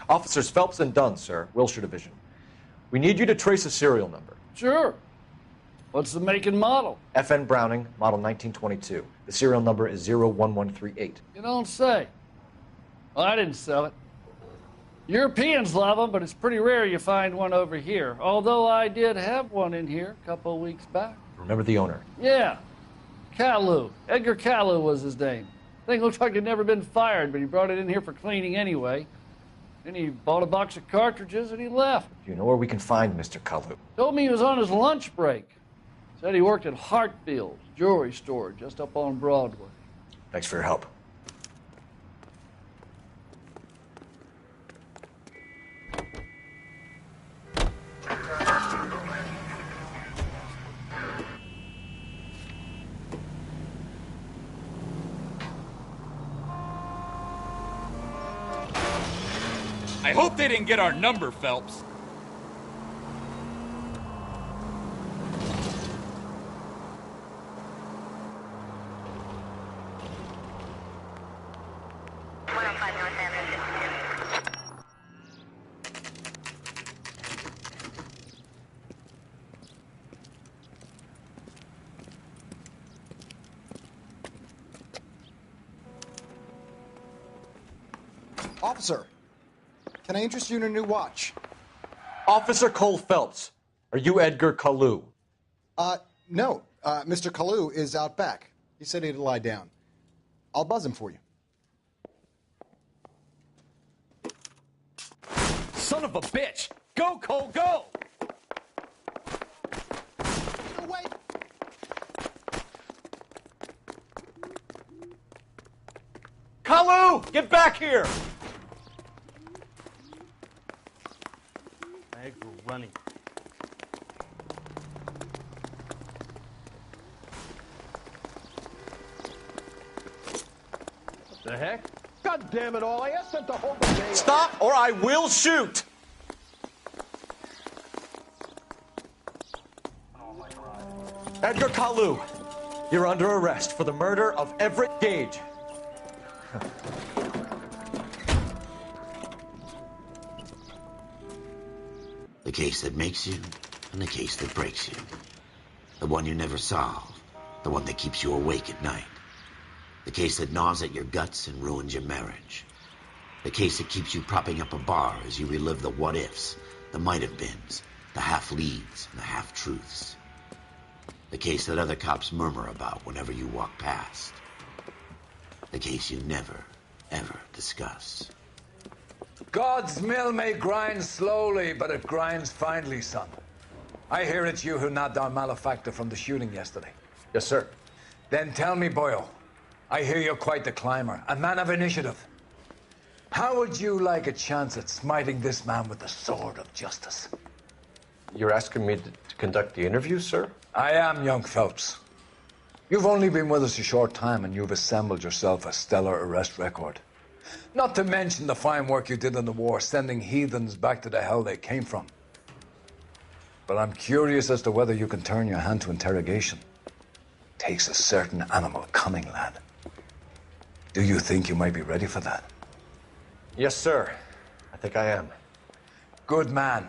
Officers Phelps and Dunn, sir, Wilshire Division. We need you to trace a serial number. Sure. What's the make and model? FN Browning, model 1922. The serial number is 01138. You don't say. Well, I didn't sell it. Europeans love them, but it's pretty rare you find one over here. Although I did have one in here a couple of weeks back. Remember the owner? Yeah. Kalu. Edgar Kalu was his name. Thing looked like he'd never been fired, but he brought it in here for cleaning anyway. Then he bought a box of cartridges and he left. Do you know where we can find Mr. Kalu? Told me he was on his lunch break. Said he worked at Hartfield's jewelry store just up on Broadway. Thanks for your help. I hope they didn't get our number, Phelps. Officer, can I interest you in a new watch? Officer Cole Phelps, are you Edgar Kalu? No, Mr. Kalu is out back. He said he'd lie down. I'll buzz him for you. Son of a bitch! Go, Cole, go! Wait! Kalu! Get back here! Thanks for running. What the heck? God damn it all, I asked them to hold the day. Stop or I will shoot! Edgar Kalu, you're under arrest for the murder of Everett Gage. The case that makes you and the case that breaks you. The one you never solve. The one that keeps you awake at night. The case that gnaws at your guts and ruins your marriage. The case that keeps you propping up a bar as you relive the what-ifs, the might-have-beens, the half-leads, and the half-truths. The case that other cops murmur about whenever you walk past. The case you never, ever discuss. God's mill may grind slowly, but it grinds finely, son. I hear it's you who nabbed our malefactor from the shooting yesterday. Yes, sir. Then tell me, Boyle, I hear you're quite the climber, a man of initiative. How would you like a chance at smiting this man with the sword of justice? You're asking me to conduct the interview, sir? I am, young Phelps. You've only been with us a short time, and you've assembled yourself a stellar arrest record. Not to mention the fine work you did in the war, sending heathens back to the hell they came from. But I'm curious as to whether you can turn your hand to interrogation. Takes a certain animal cunning, lad. Do you think you might be ready for that? Yes, sir. I think I am. Good man.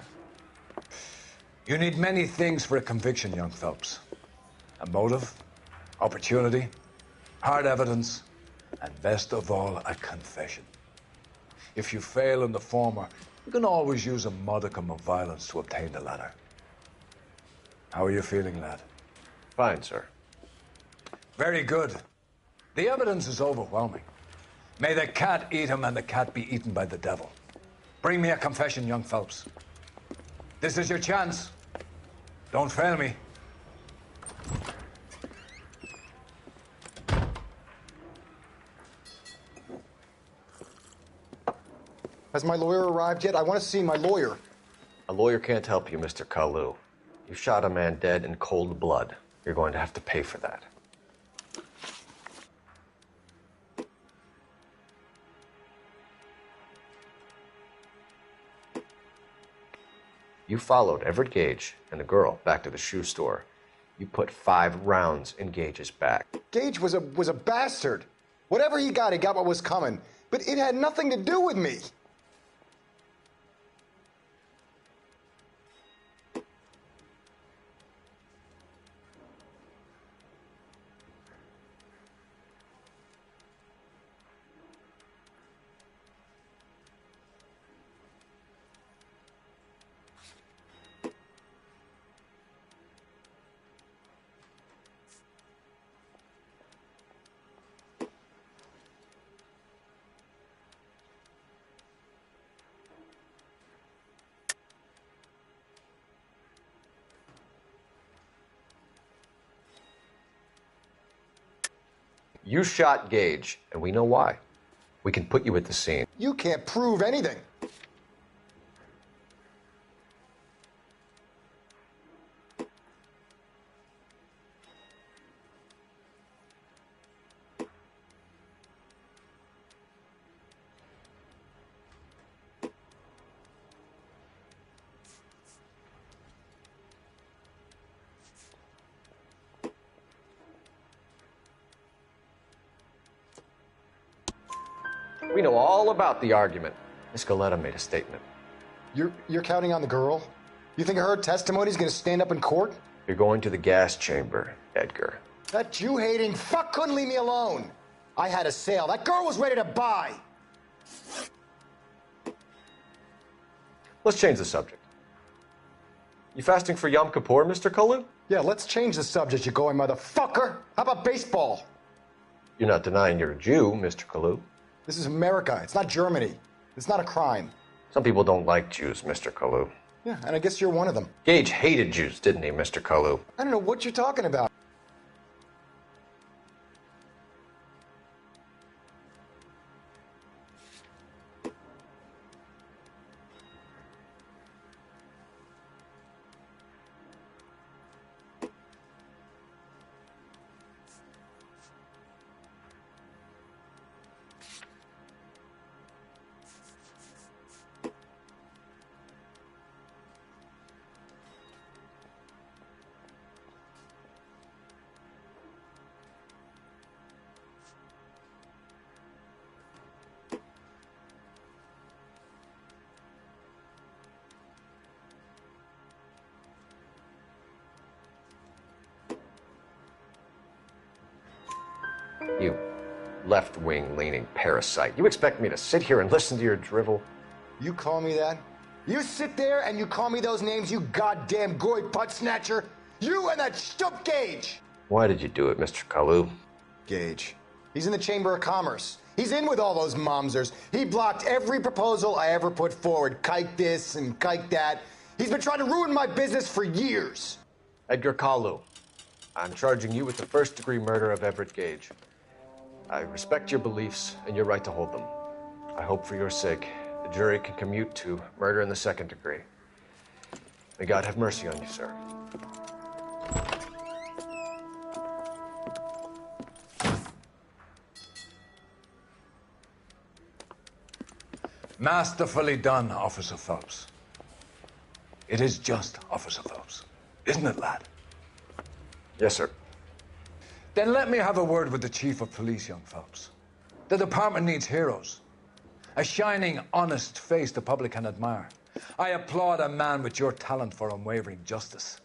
You need many things for a conviction, young Phelps. A motive, opportunity, hard evidence, and best of all, a confession. If you fail in the former, you can always use a modicum of violence to obtain the latter. How are you feeling, lad? Fine, sir. Very good. The evidence is overwhelming. May the cat eat him and the cat be eaten by the devil. Bring me a confession, young Phelps. This is your chance. Don't fail me. Has my lawyer arrived yet? I want to see my lawyer. A lawyer can't help you, Mr. Kalu. You shot a man dead in cold blood. You're going to have to pay for that. You followed Everett Gage and the girl back to the shoe store. You put 5 rounds in Gage's back. Gage was a bastard. Whatever he got what was coming. But it had nothing to do with me. You shot Gage, and we know why. We can put you at the scene. You can't prove anything. We know all about the argument. Miss Galetta made a statement. You're counting on the girl? You think her testimony's gonna stand up in court? You're going to the gas chamber, Edgar. That Jew-hating fuck couldn't leave me alone. I had a sale. That girl was ready to buy. Let's change the subject. You fasting for Yom Kippur, Mr. Kalu? Yeah, let's change the subject, you going motherfucker. How about baseball? You're not denying you're a Jew, Mr. Kalu. This is America. It's not Germany. It's not a crime. Some people don't like Jews, Mr. Kalu. Yeah, and I guess you're one of them. Gage hated Jews, didn't he, Mr. Kalu? I don't know what you're talking about. You left-wing leaning parasite. You expect me to sit here and listen to your drivel? You call me that? You sit there and you call me those names, you goddamn goy butt snatcher? You and that stup Gage! Why did you do it, Mr. Kalu? Gage. He's in the Chamber of Commerce. He's in with all those momsers. He blocked every proposal I ever put forward. Kike this and kike that. He's been trying to ruin my business for years. Edgar Kalu, I'm charging you with the first-degree murder of Everett Gage. I respect your beliefs and your right to hold them. I hope for your sake the jury can commute to murder in the second degree. May God have mercy on you, sir. Masterfully done, Officer Phelps. It is just, Officer Phelps. Isn't it, lad? Yes, sir. Then let me have a word with the Chief of Police, young Phelps. The department needs heroes. A shining, honest face the public can admire. I applaud a man with your talent for unwavering justice.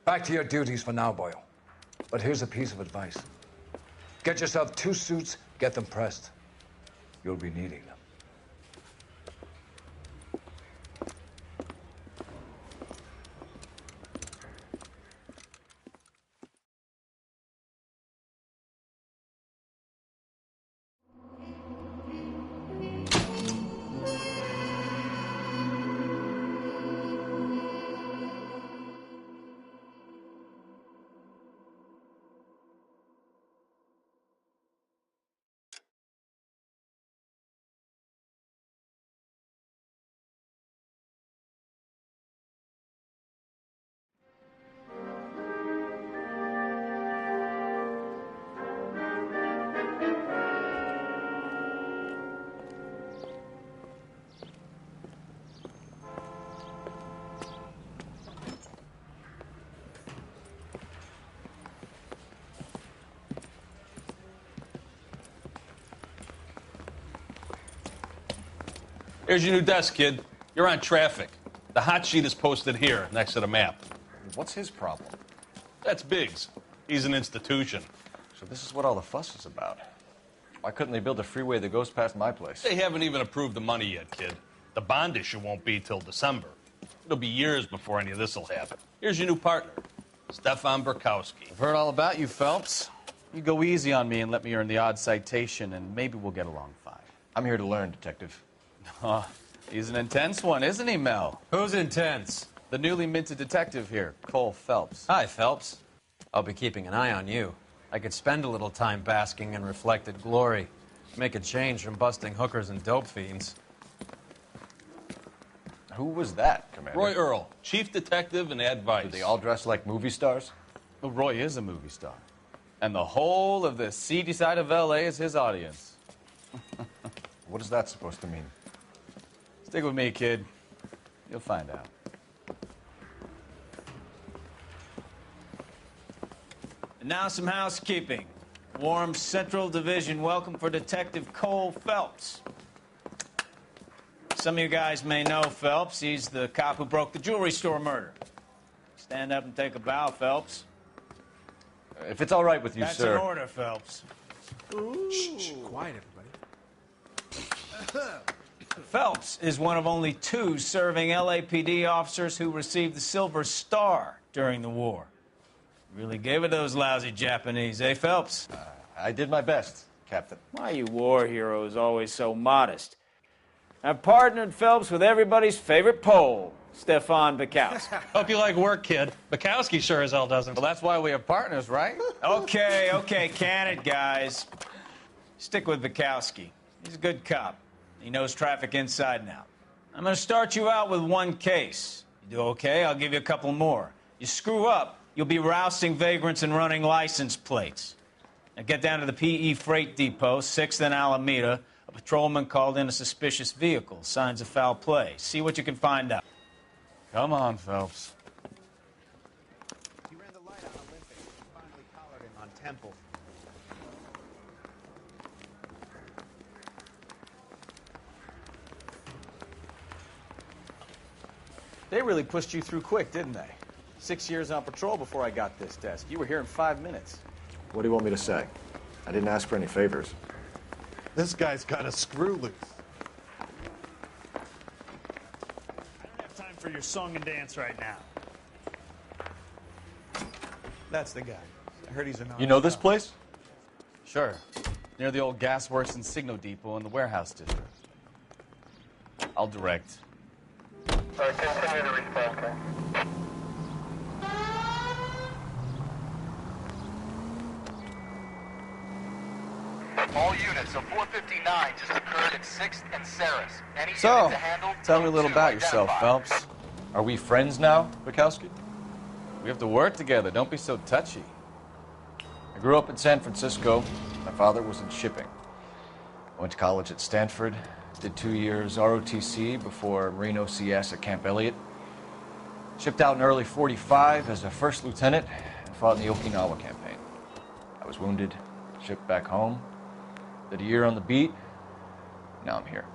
Back to your duties for now, boyo. But here's a piece of advice. Get yourself 2 suits, get them pressed. You'll be needing them. Here's your new desk, kid. You're on traffic. The hot sheet is posted here, next to the map. What's his problem? That's Biggs. He's an institution. So this is what all the fuss is about. Why couldn't they build a freeway that goes past my place? They haven't even approved the money yet, kid. The bond issue won't be till December. It'll be years before any of this will happen. Here's your new partner, Stefan Burkowski. I've heard all about you, Phelps. You go easy on me and let me earn the odd citation, and maybe we'll get along fine. I'm here to learn, Detective. Oh, he's an intense one, isn't he, Mel? Who's intense? The newly minted detective here, Cole Phelps. Hi, Phelps. I'll be keeping an eye on you. I could spend a little time basking in reflected glory. Make a change from busting hookers and dope fiends. Who was that, Commander? Roy Earl, chief detective and advice. Do they all dress like movie stars? Well, Roy is a movie star. And the whole of the seedy side of L.A. is his audience. What is that supposed to mean? Stick with me, kid. You'll find out. And now some housekeeping. Warm Central Division welcome for Detective Cole Phelps. Some of you guys may know Phelps. He's the cop who broke the jewelry store murder. Stand up and take a bow, Phelps. If it's all right with you, That's sir. That's an order, Phelps. Shh, quiet, everybody. Phelps is one of only 2 serving LAPD officers who received the Silver Star during the war. Really gave it those lousy Japanese, eh, Phelps? I did my best, Captain. Why you war heroes always so modest? I've partnered Phelps with everybody's favorite Pole, Stefan Bukowski. Hope you like work, kid. Bukowski sure as hell doesn't. Well, that's why we have partners, right? Okay, can it, guys. Stick with Bukowski. He's a good cop. He knows traffic inside and out. I'm going to start you out with 1 case. You do okay, I'll give you a couple more. You screw up, you'll be rousting vagrants and running license plates. Now get down to the PE Freight Depot, 6th and Alameda. A patrolman called in a suspicious vehicle. Signs of foul play. See what you can find out. Come on, Phelps. He ran the light on Olympic and finally collared him on Temple. They really pushed you through quick, didn't they? 6 years on patrol before I got this desk. You were here in 5 minutes. What do you want me to say? I didn't ask for any favors. This guy's got a screw loose. I don't have time for your song and dance right now. That's the guy. I heard he's a You know this place? Sure. Near the old gasworks and signal depot in the warehouse district. I'll direct. Continue to respond. All units, so 459 just occurred at 6th and Saris. Any So, unit to handle, tell me a little to about yourself, identify. Phelps. Are we friends now, Bukowski? We have to work together. Don't be so touchy. I grew up in San Francisco. My father was in shipping. I went to college at Stanford, did 2 years ROTC before Marine OCS at Camp Elliott. Shipped out in early 45 as a first lieutenant and fought in the Okinawa campaign. I was wounded, shipped back home, did a year on the beat. Now I'm here.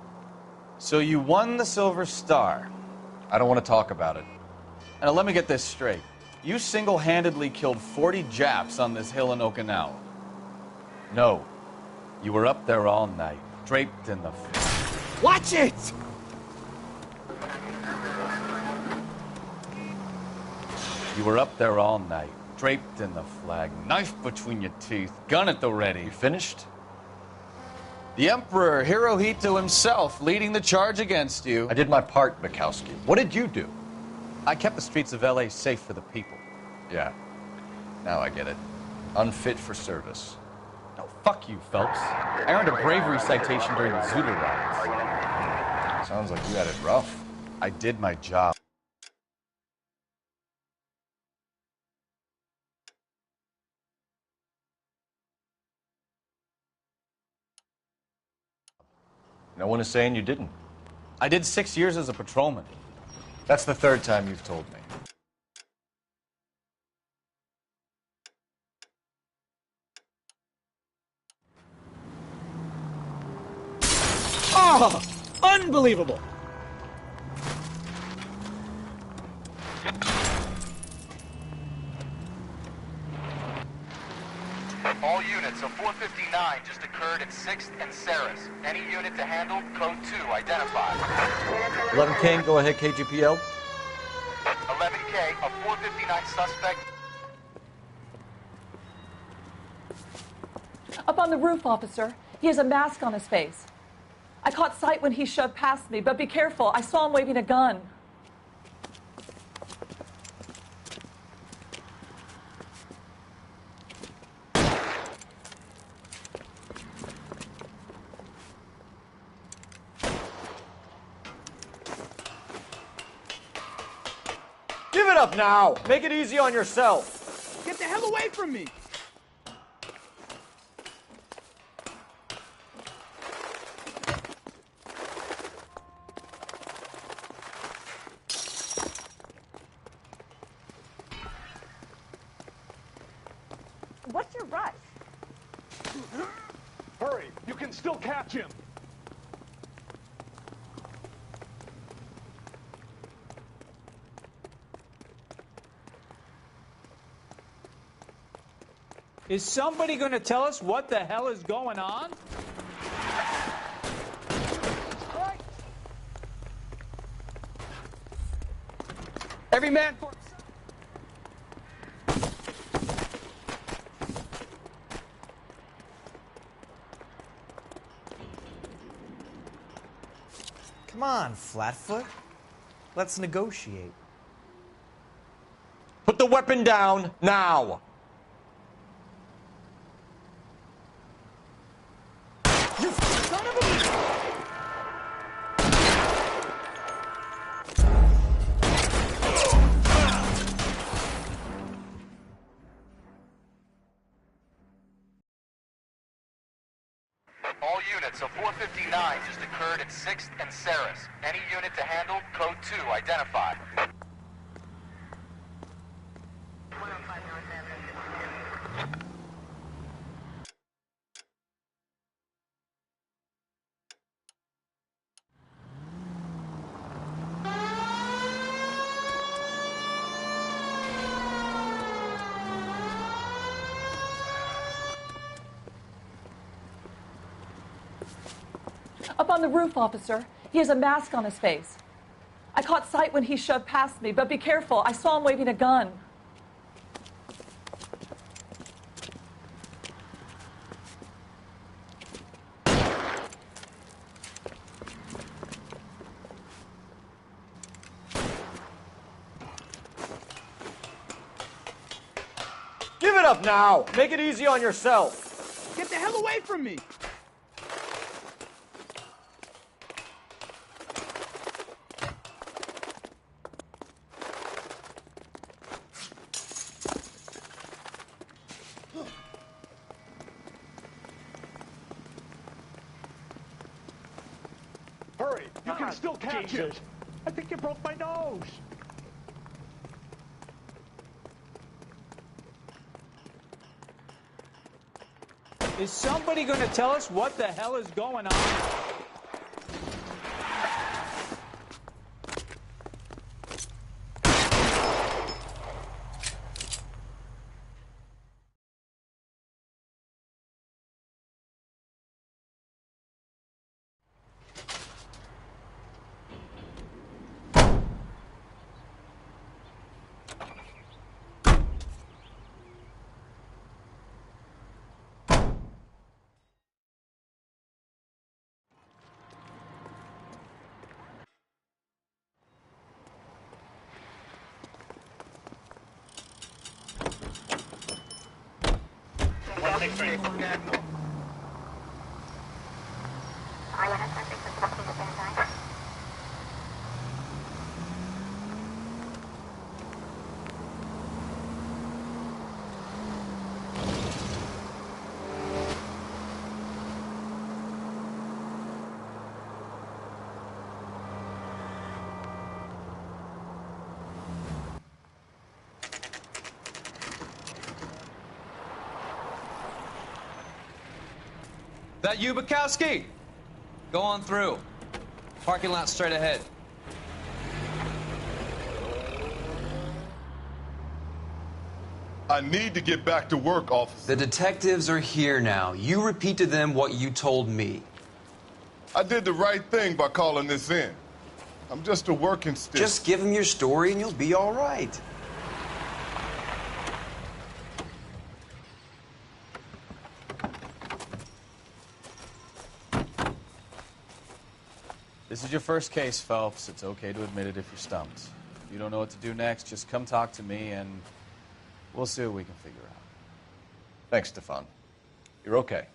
So you won the Silver Star. I don't want to talk about it. Now let me get this straight. You single-handedly killed 40 Japs on this hill in Okinawa. No. You were up there all night, draped in the... Watch it! You were up there all night, draped in the flag, knife between your teeth, gun at the ready. You finished? The Emperor Hirohito himself leading the charge against you. I did my part, Bukowski. What did you do? I kept the streets of L.A. safe for the people. Yeah. Now I get it. Unfit for service. No, fuck you, Phelps. I earned a bravery citation during the Zuda riots. Sounds like you had it rough. I did my job. No one is saying you didn't. I did 6 years as a patrolman. That's the 3rd time you've told me. Oh, unbelievable! All units, so 459 just occurred at 6th and Saris. Any unit to handle, code 2, identify. 11K, go ahead, KGPL. 11K, a 459 suspect. Up on the roof, officer. He has a mask on his face. I caught sight when he shoved past me, but be careful. I saw him waving a gun. Give it up now. Make it easy on yourself. Get the hell away from me! What's your rush? Hurry, you can still catch him. Is somebody going to tell us what the hell is going on? Every man for... Come on, Flatfoot. Let's negotiate. Put the weapon down now. You son of a... All units, a 459 just occurred at 6th and Saris. Any unit to handle, code 2, identify. Up on the roof, officer. He has a mask on his face. I caught sight when he shoved past me, but be careful. I saw him waving a gun. Give it up now. Make it easy on yourself. Get the hell away from me! Hurry! You can still catch him! I think you broke my nose! Is somebody going to tell us what the hell is going on? That you, Bukowski? Go on through. Parking lot straight ahead. I need to get back to work, officer. The detectives are here now. You repeat to them what you told me. I did the right thing by calling this in. I'm just a working stick. Just give them your story and you'll be all right. This is your first case, Phelps. It's okay to admit it if you're stumped. If you don't know what to do next, just come talk to me and we'll see what we can figure out. Thanks, Stefan. You're okay.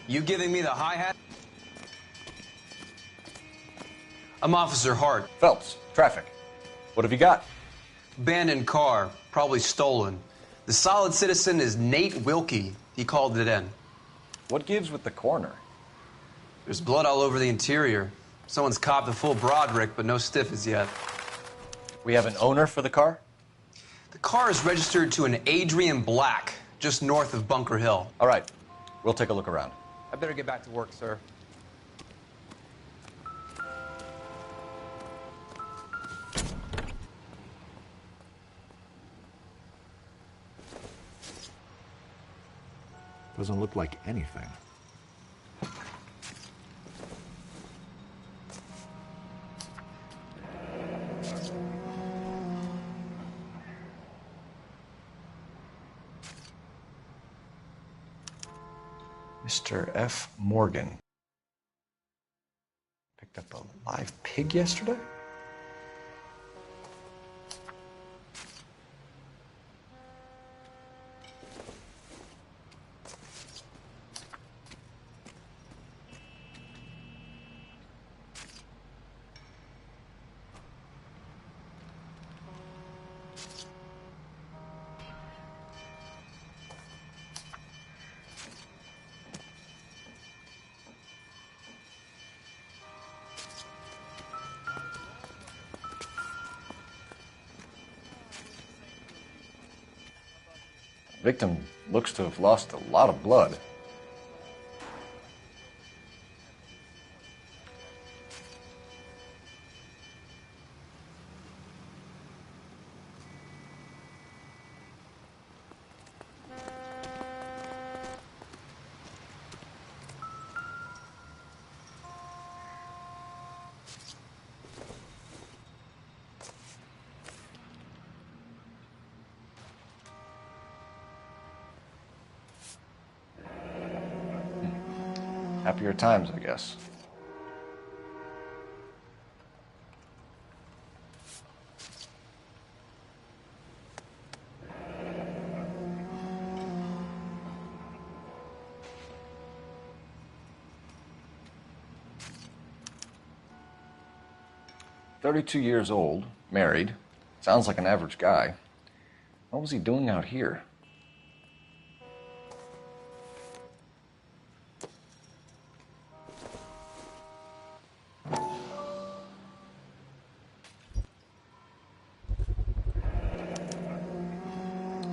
You giving me the hi-hat? I'm Officer Hart. Phelps, traffic. What have you got? Abandoned car, probably stolen. The solid citizen is Nate Wilkie. He called it in. What gives with the coroner? There's blood all over the interior. Someone's copped a full Broderick, but no stiff as yet. We have an owner for the car? The car is registered to an Adrian Black, just north of Bunker Hill. All right. We'll take a look around. I better get back to work, sir. Doesn't look like anything. Mr. F. Morgan. Picked up a live pig yesterday? Victim looks to have lost a lot of blood. Happier times, I guess. "32 years old, married. Sounds like an average guy. What was he doing out here?"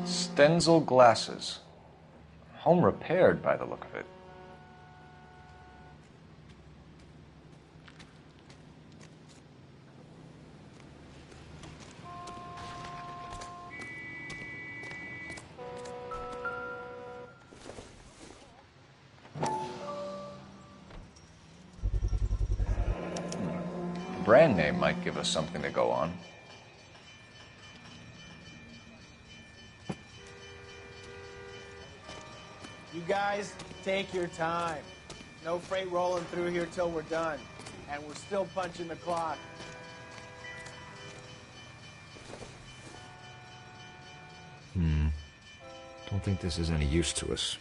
Stenzel glasses. Home repaired by the look of it. The brand name might give us something to go on. You guys, take your time. No freight rolling through here till we're done. And we're still punching the clock. Don't think this is any use to us.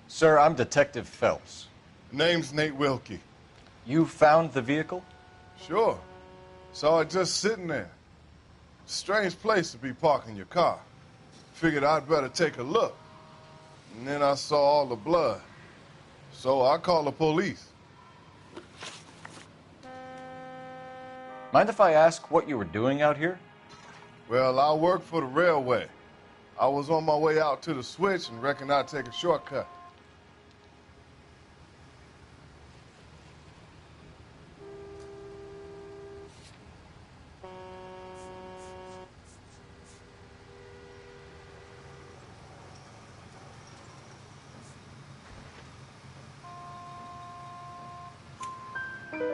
Sir, I'm Detective Phelps. Name's Nate Wilkie. You found the vehicle? Sure. Saw it just sitting there. Strange place to be parking your car. Figured I'd better take a look. And then I saw all the blood. So I called the police. Mind if I ask what you were doing out here? Well, I work for the railway. I was on my way out to the switch and reckoned I'd take a shortcut.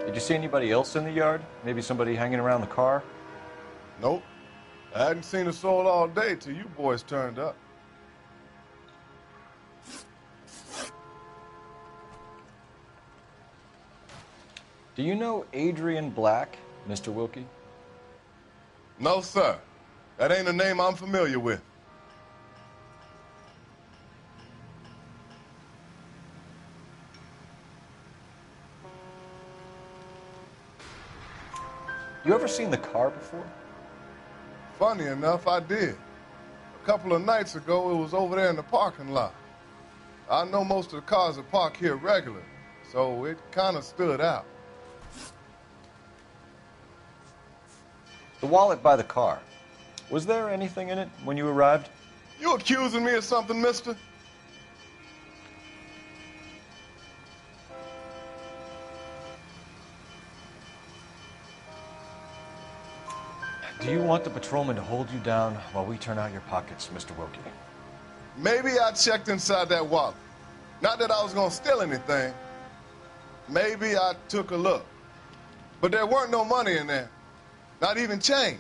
Did you see anybody else in the yard? Maybe somebody hanging around the car? Nope. I hadn't seen a soul all day till you boys turned up. Do you know Adrian Black, Mr. Wilkie? No, sir. That ain't a name I'm familiar with. You ever seen the car before? Funny enough, I did. A couple of nights ago, it was over there in the parking lot. I know most of the cars that park here regular, so it kind of stood out. The wallet by the car. Was there anything in it when you arrived? You accusing me of something, mister? Do Do you want the patrolman to hold you down while we turn out your pockets, Mr. Wilkie? Maybe I checked inside that wallet. Not that I was gonna steal anything. Maybe I took a look. But there weren't no money in there. Not even change.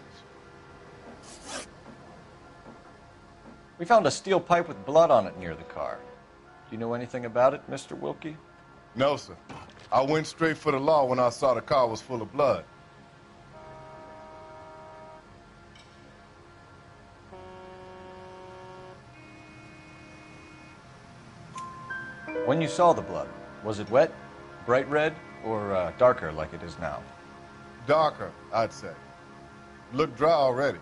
We found a steel pipe with blood on it near the car. Do you know anything about it, Mr. Wilkie? No, sir. I went straight for the law when I saw the car was full of blood. When you saw the blood, was it wet, bright red, or darker like it is now? Darker, I'd say. Looked dry already.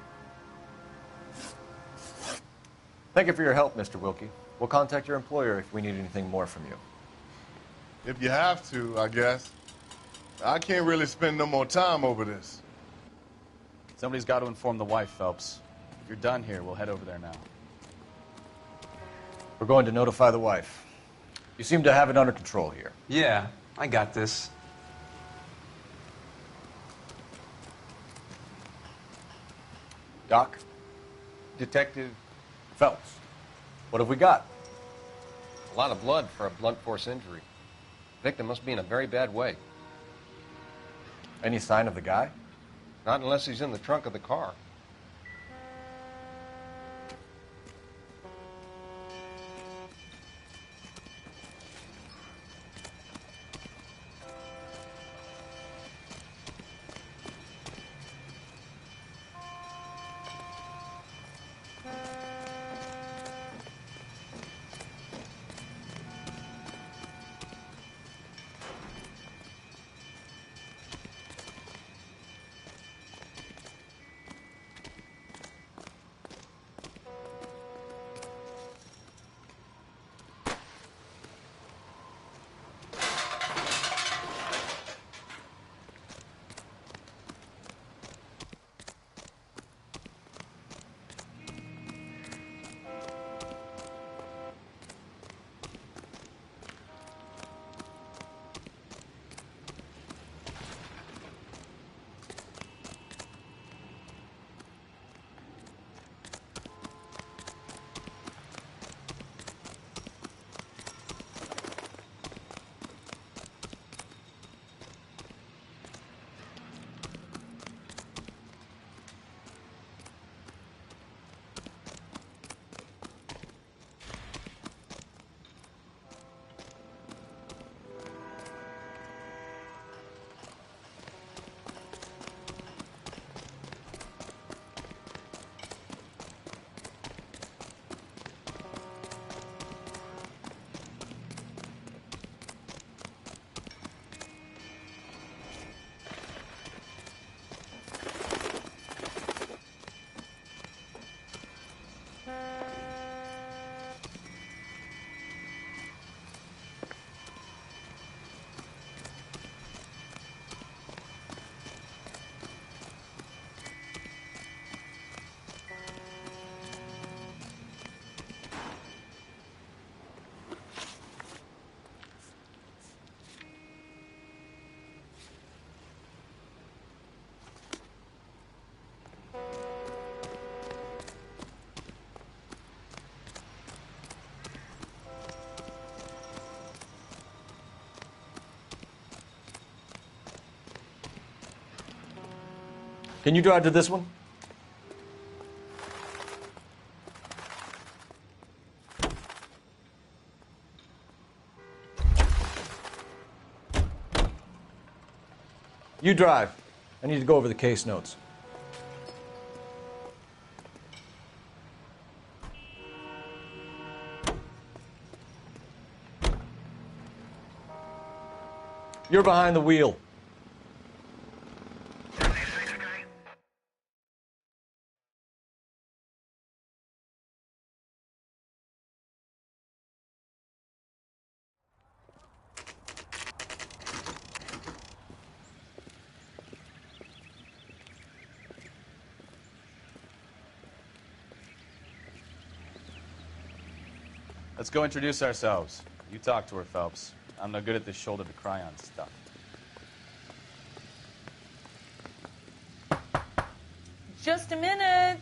Thank you for your help, Mr. Wilkie. We'll contact your employer if we need anything more from you. If you have to, I guess. I can't really spend no more time over this. Somebody's got to inform the wife, Phelps. If you're done here, we'll head over there now. We're going to notify the wife. You seem to have it under control here. Yeah, I got this. Doc? Detective Phelps. What have we got? A lot of blood for a blunt force injury. Victim must be in a very bad way. Any sign of the guy? Not unless he's in the trunk of the car. Can you drive to this one? You drive. I need to go over the case notes. You're behind the wheel. Let's go introduce ourselves. You talk to her, Phelps. I'm no good at this shoulder to cry on stuff. Just a minute.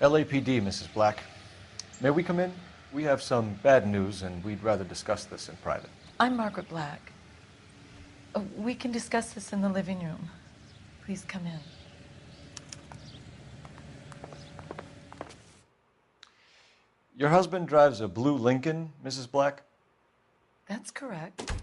LAPD, Mrs. Black. May we come in? We have some bad news, and we'd rather discuss this in private. I'm Margaret Black. We can discuss this in the living room. Please come in. Your husband drives a blue Lincoln, Mrs. Black? That's correct.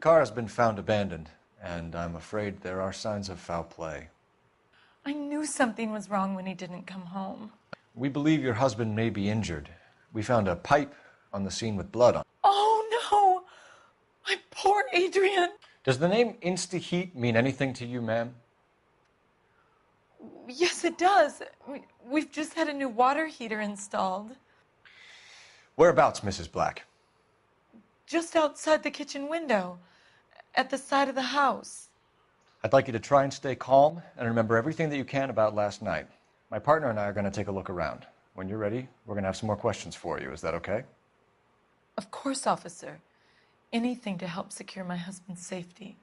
car has been found abandoned, and I'm afraid there are signs of foul play. I knew something was wrong when he didn't come home. We believe your husband may be injured. We found a pipe on the scene with blood on it. Oh, no! My poor Adrian! Does the name Insta-Heat mean anything to you, ma'am? Yes, it does. We've just had a new water heater installed. Whereabouts, Mrs. Black? Just outside the kitchen window, at the side of the house. I'd like you to try and stay calm and remember everything that you can about last night. My partner and I are going to take a look around. When you're ready, we're going to have some more questions for you. Is that okay? Of course, officer. Anything to help secure my husband's safety.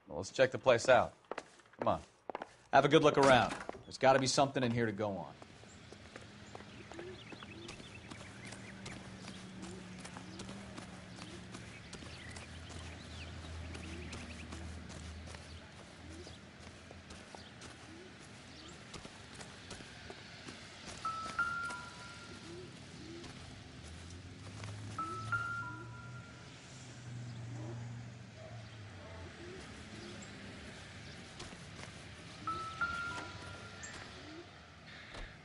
Well, let's check the place out. Come on. Have a good look around. There's got to be something in here to go on.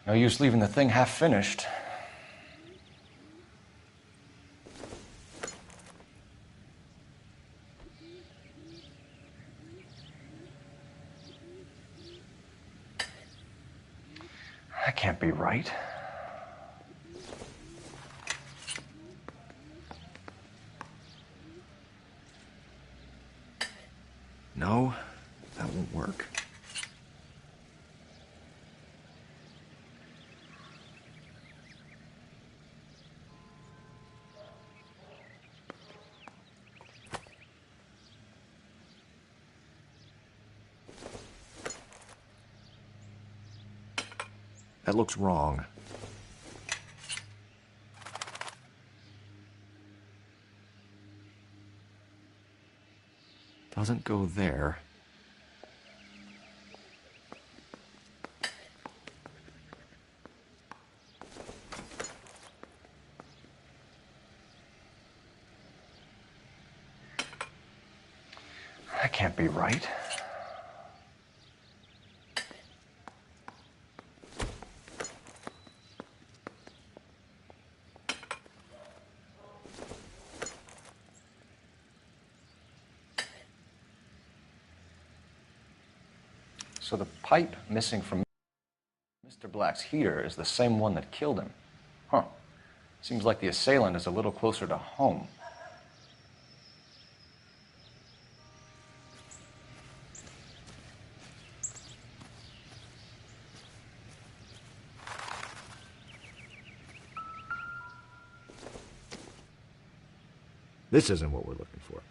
No use leaving the thing half finished. That can't be right. No, that won't work. That looks wrong. Doesn't go there. That can't be right. So the pipe missing from Mr. Black's heater is the same one that killed him. Huh. Seems like the assailant is a little closer to home. This isn't what we're looking for.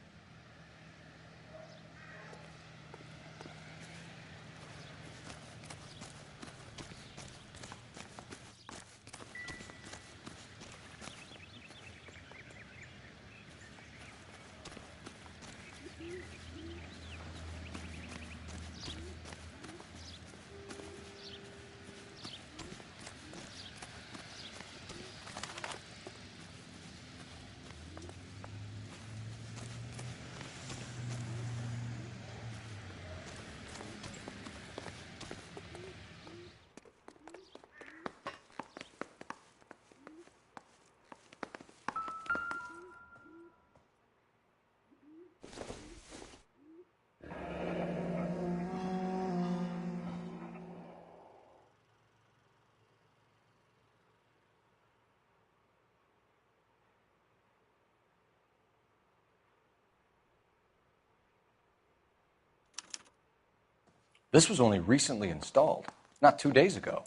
This was only recently installed, not 2 days ago.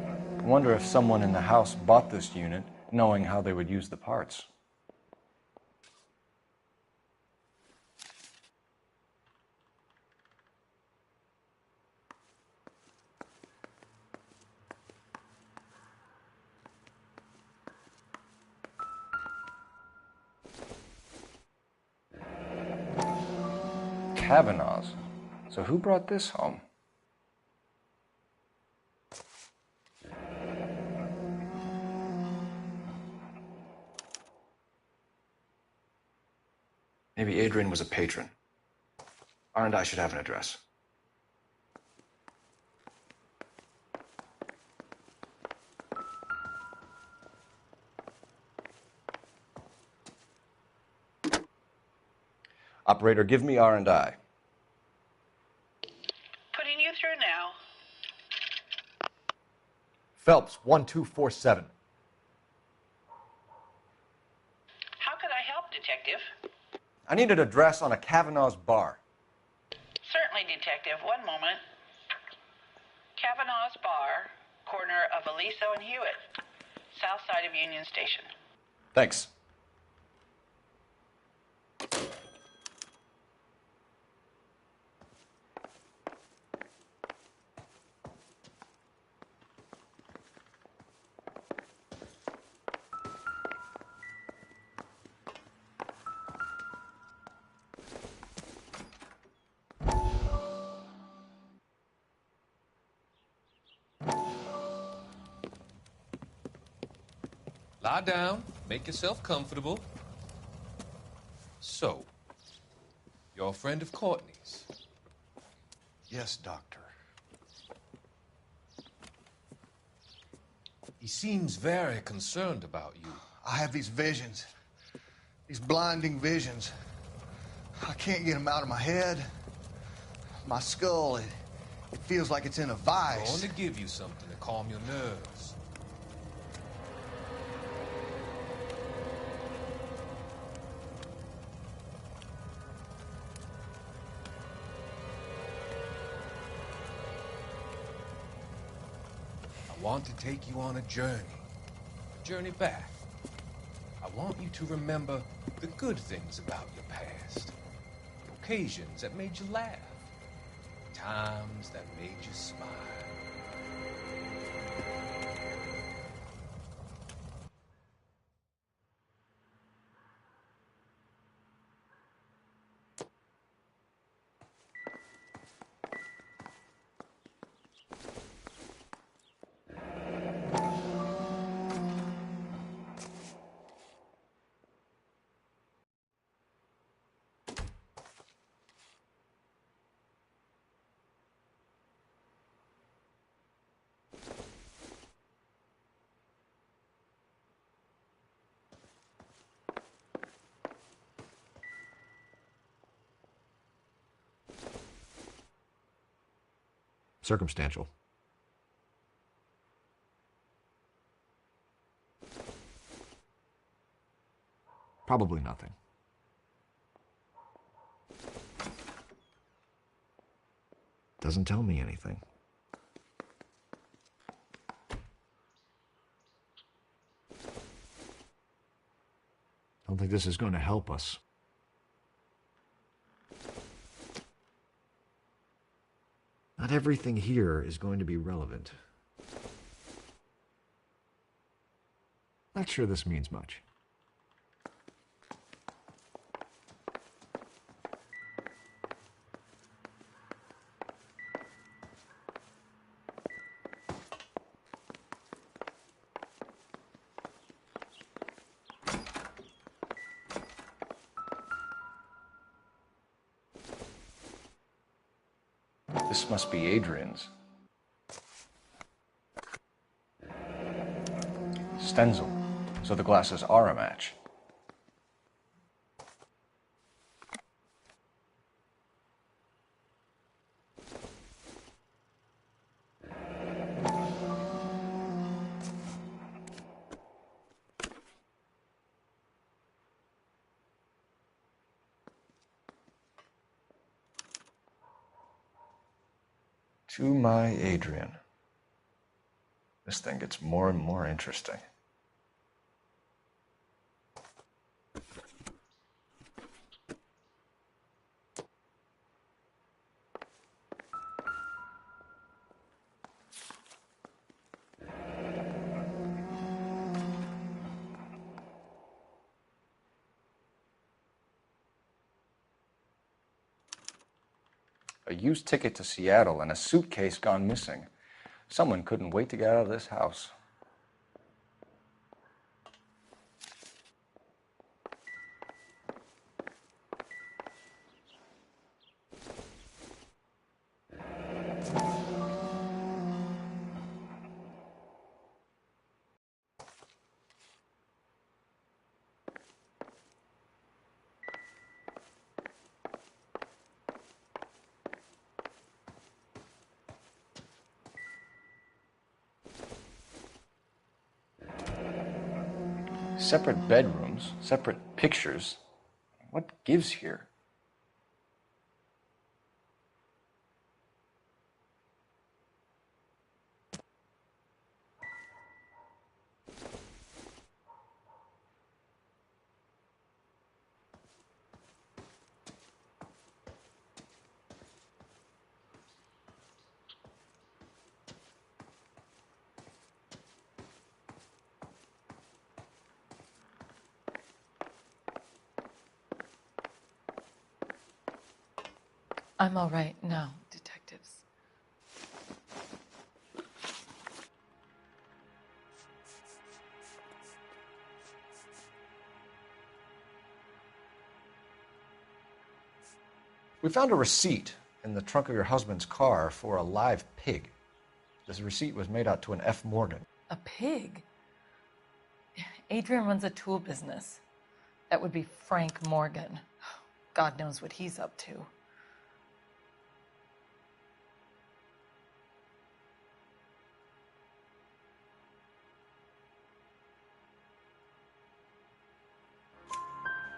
I wonder if someone in the house bought this unit knowing how they would use the parts. Kavanaughs. So who brought this home? Maybe Adrian was a patron. R&I should have an address. Operator, give me R&I. Putting you through now. Phelps, 1247. How could I help, Detective? I need an address on a Kavanaugh's bar. Certainly, Detective. One moment. Kavanaugh's Bar, corner of Aliso and Hewitt, south side of Union Station. Thanks. Lie down, make yourself comfortable. So, you're a friend of Courtney's? Yes, Doctor. He seems very concerned about you. I have these visions, these blinding visions. I can't get them out of my head. My skull, it feels like it's in a vice. I want to give you something to calm your nerves. I want to take you on a journey back. I want you to remember the good things about your past, the occasions that made you laugh, times that made you smile. Circumstantial. Probably nothing. Doesn't tell me anything. Don't think this is going to help us. Not everything here is going to be relevant. Not sure this means much. This must be Adrian's. Stenzel. So the glasses are a match. To my Adrian. This thing gets more and more interesting. A used ticket to Seattle and a suitcase gone missing. Someone couldn't wait to get out of this house. Separate bedrooms, separate pictures. What gives here? I'm all right now, detectives. We found a receipt in the trunk of your husband's car for a live pig. This receipt was made out to an F. Morgan. A pig? Adrian runs a tool business. That would be Frank Morgan. God knows what he's up to.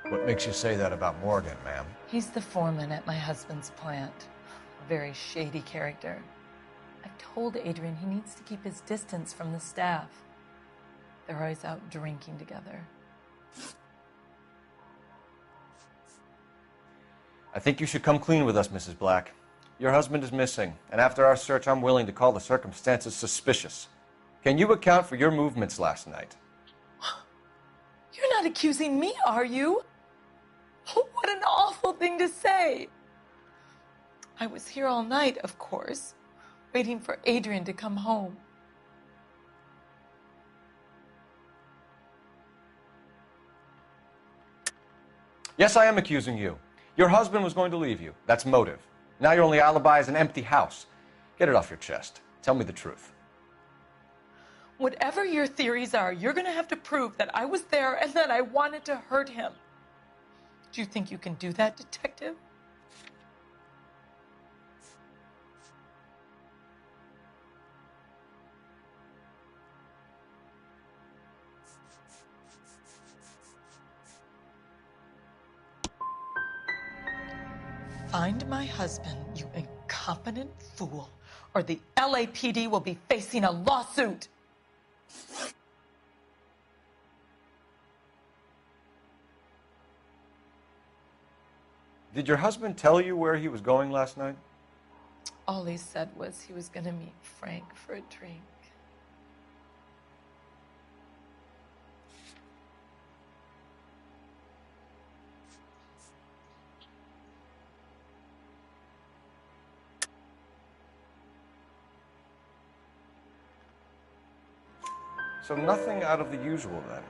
What makes you say that about Morgan, ma'am? He's the foreman at my husband's plant. A very shady character. I've told Adrian he needs to keep his distance from the staff. They're always out drinking together. I think you should come clean with us, Mrs. Black. Your husband is missing, and after our search, I'm willing to call the circumstances suspicious. Can you account for your movements last night? You're not accusing me, are you? What an awful thing to say. I was here all night, of course, waiting for Adrian to come home. Yes, I am accusing you. Your husband was going to leave you. That's motive. Now your only alibi is an empty house. Get it off your chest. Tell me the truth. Whatever your theories are, you're going to have to prove that I was there and that I wanted to hurt him. Do you think you can do that, detective? Find my husband, you incompetent fool, or the LAPD will be facing a lawsuit. Did your husband tell you where he was going last night? All he said was he was going to meet Frank for a drink. So nothing out of the usual then?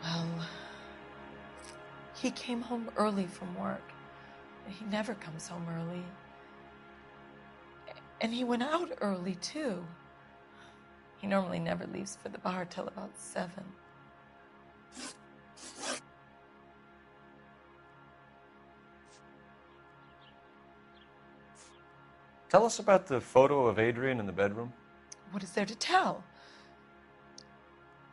Well, he came home early from work. He never comes home early. And he went out early, too. He normally never leaves for the bar till about 7. Tell us about the photo of Adrian in the bedroom. What is there to tell?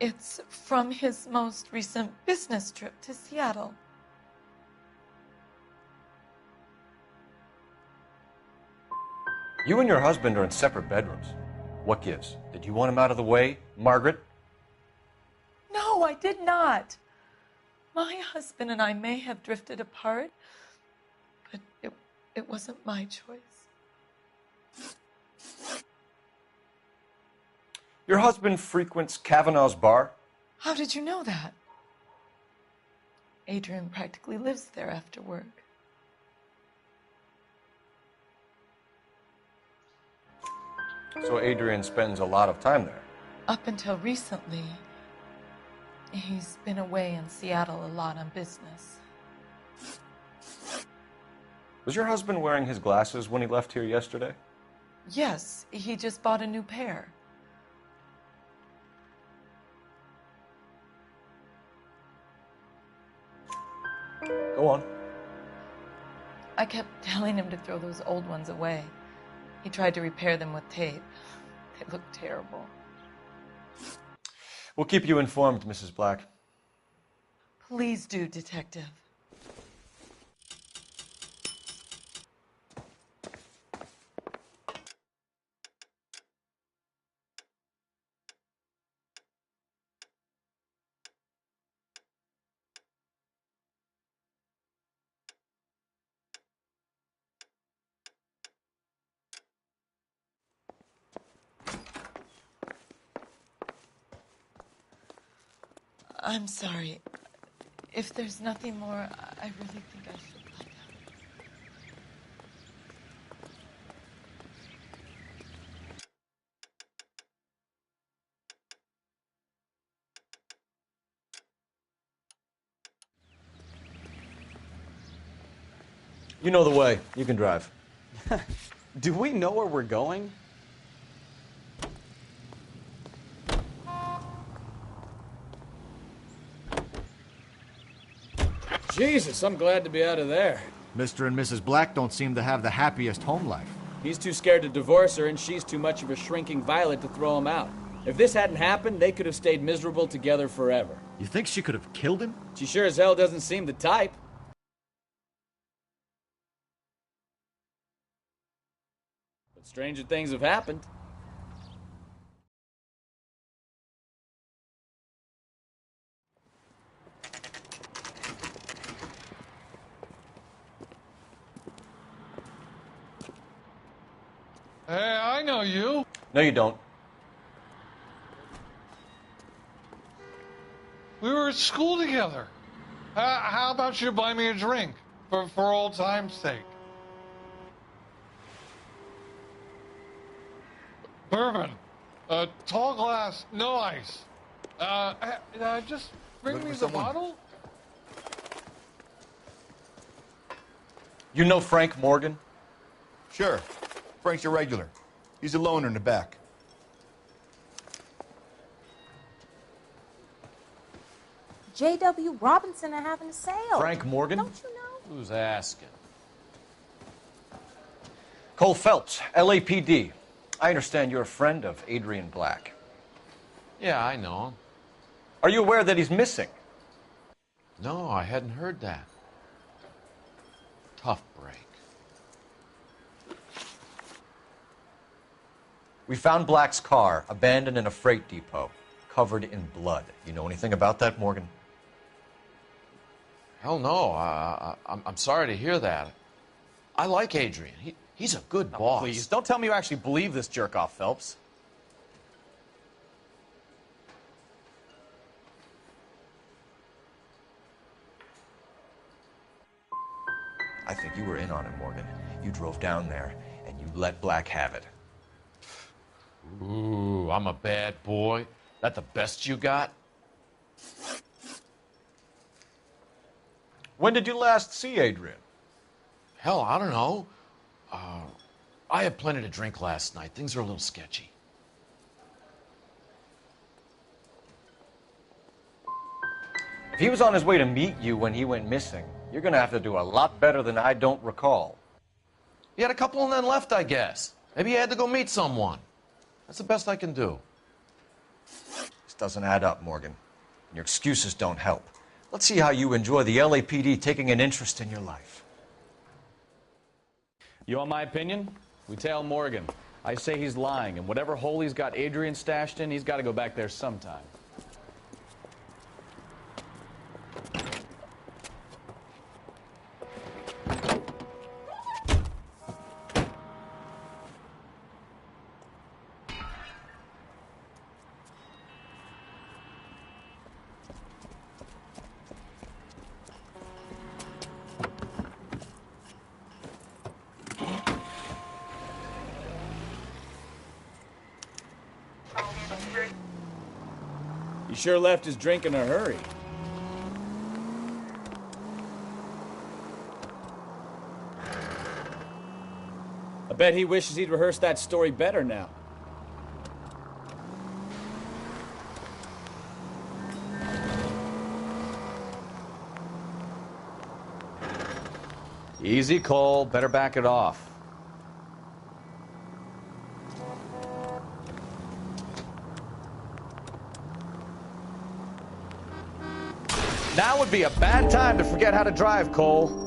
It's from his most recent business trip to Seattle. You and your husband are in separate bedrooms. What gives? Did you want him out of the way, Margaret? No, I did not. My husband and I may have drifted apart, but it wasn't my choice. Your husband frequents Kavanaugh's bar? How did you know that? Adrian practically lives there after work. So Adrian spends a lot of time there. Up until recently, he's been away in Seattle a lot on business. Was your husband wearing his glasses when he left here yesterday? Yes, he just bought a new pair. Go on. I kept telling him to throw those old ones away. He tried to repair them with tape. They look terrible. We'll keep you informed, Mrs. Black. Please do, Detective. I'm sorry. If there's nothing more, I really think I should lie down. You know the way. You can drive. Do we know where we're going? Jesus, I'm glad to be out of there. Mr. and Mrs. Black don't seem to have the happiest home life. He's too scared to divorce her, and she's too much of a shrinking violet to throw him out. If this hadn't happened, they could have stayed miserable together forever. You think she could have killed him? She sure as hell doesn't seem the type. But stranger things have happened. Hey, I know you. No, you don't. We were at school together. How about you buy me a drink for old time's sake? Bourbon. Tall glass, no ice. Just bring me the bottle. You know Frank Morgan? Sure. Frank's a regular. He's a loner in the back. J.W. Robinson are having a sale. Frank Morgan? Don't you know? Who's asking? Cole Phelps, LAPD. I understand you're a friend of Adrian Black. Yeah, I know him. Are you aware that he's missing? No, I hadn't heard that. Tough break. We found Black's car abandoned in a freight depot, covered in blood. You know anything about that, Morgan? Hell no. I'm sorry to hear that. I like Adrian. He's a good boss. Please, don't tell me you actually believe this jerk-off, Phelps. I think you were in on it, Morgan. You drove down there, and you let Black have it. Ooh, I'm a bad boy. That the best you got? When did you last see Adrian? Hell, I don't know. I had plenty to drink last night. Things are a little sketchy. If he was on his way to meet you when he went missing, you're going to have to do a lot better than I don't recall. He had a couple and then left, I guess. Maybe he had to go meet someone. That's the best I can do. This doesn't add up, Morgan. Your excuses don't help. Let's see how you enjoy the LAPD taking an interest in your life. You want my opinion? We tail Morgan. I say he's lying, and whatever hole he's got Adrian stashed in, he's got to go back there sometime. He sure left his drink in a hurry. I bet he wishes he'd rehearsed that story better now. Easy, Cole. Better back it off. Now would be a bad time to forget how to drive, Cole.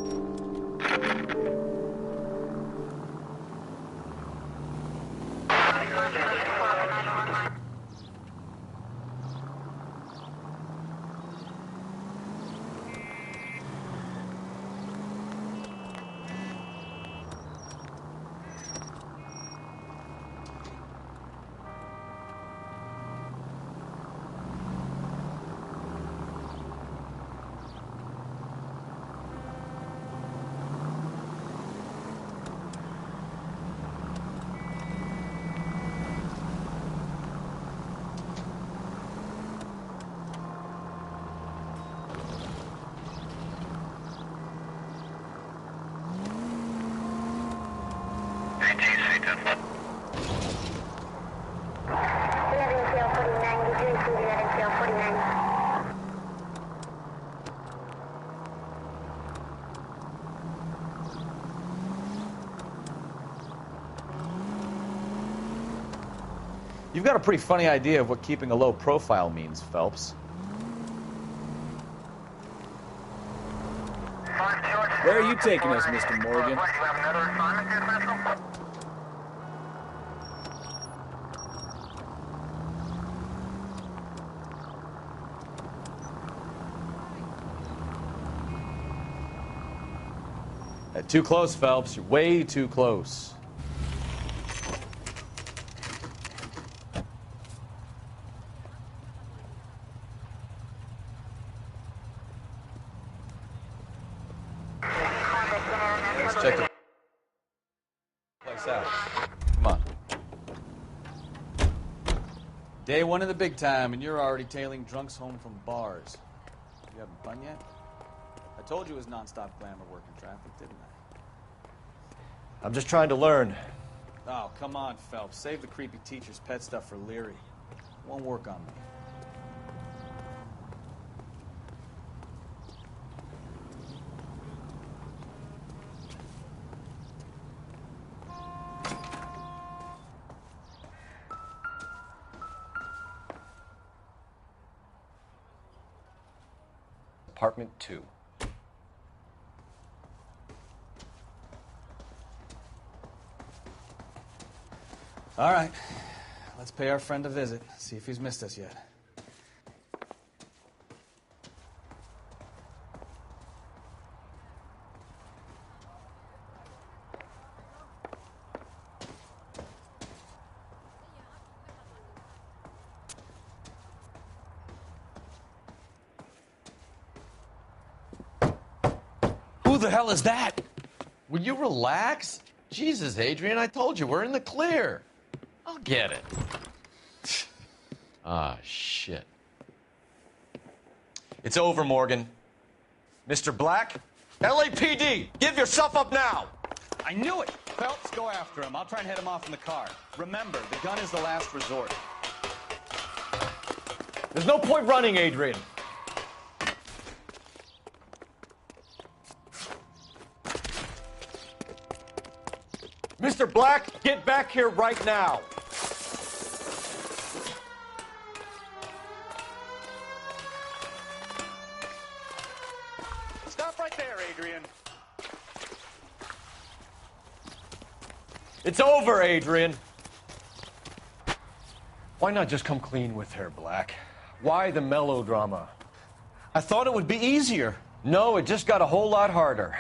You've got a pretty funny idea of what keeping a low profile means, Phelps. Where are you taking us, Mr. Morgan? Too close, Phelps. You're way too close. Let's check the place out. Come on. Day one of the big time, and you're already tailing drunks home from bars. You having fun yet? I told you it was nonstop glamour work in traffic, didn't I? I'm just trying to learn. Oh, come on, Phelps. Save the creepy teacher's pet stuff for Leary. It won't work on me. Apartment 2. All right. Let's pay our friend a visit. See if he's missed us yet. Who the hell is that? Will you relax? Jesus, Adrian, I told you, we're in the clear. I'll get it. Ah, shit. It's over, Morgan. Mr. Black? LAPD! Give yourself up now! I knew it! Phelps, go after him. I'll try and head him off in the car. Remember, the gun is the last resort. There's no point running, Adrian. Mr. Black, get back here right now. Stop right there, Adrian. It's over, Adrian. Why not just come clean with her, Black? Why the melodrama? I thought it would be easier. No, it just got a whole lot harder.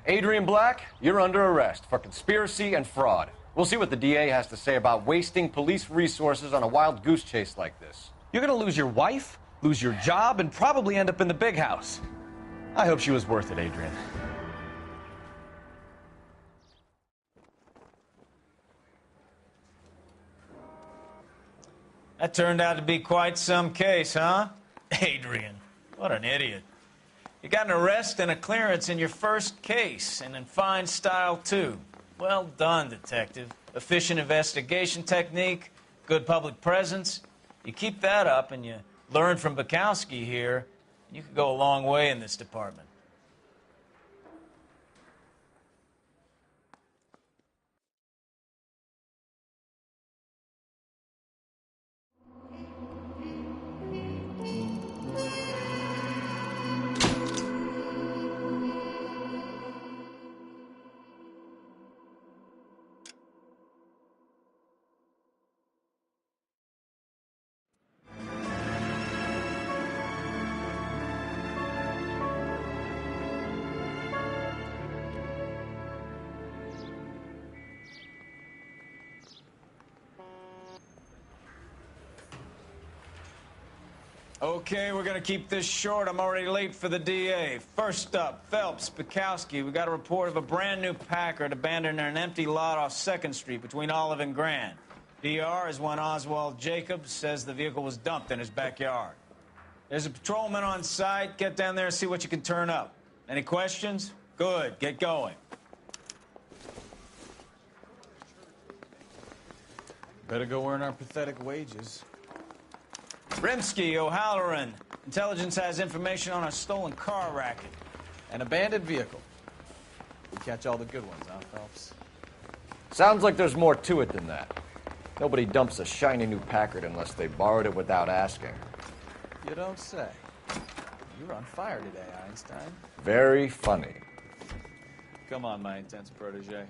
Adrian Black, you're under arrest for conspiracy and fraud. We'll see what the DA has to say about wasting police resources on a wild goose chase like this. You're gonna lose your wife, lose your job, and probably end up in the big house. I hope she was worth it, Adrian. That turned out to be quite some case, huh? Adrian, what an idiot. You got an arrest and a clearance in your first case, and in fine style, too. Well done, detective. Efficient investigation technique, good public presence. You keep that up and you learn from Bukowski here, you could go a long way in this department. Okay, we're gonna keep this short. I'm already late for the DA. First up, Phelps, Bukowski. We got a report of a brand new Packard abandoned in an empty lot off 2nd Street between Olive and Grand. DR is one Oswald Jacobs says the vehicle was dumped in his backyard. There's a patrolman on site. Get down there and see what you can turn up. Any questions? Good, get going. Better go earn our pathetic wages. Rimsky, O'Halloran. Intelligence has information on a stolen car racket. An abandoned vehicle. We catch all the good ones, huh, Phelps? Sounds like there's more to it than that. Nobody dumps a shiny new Packard unless they borrowed it without asking. You don't say. You're on fire today, Einstein. Very funny. Come on, my intense protege.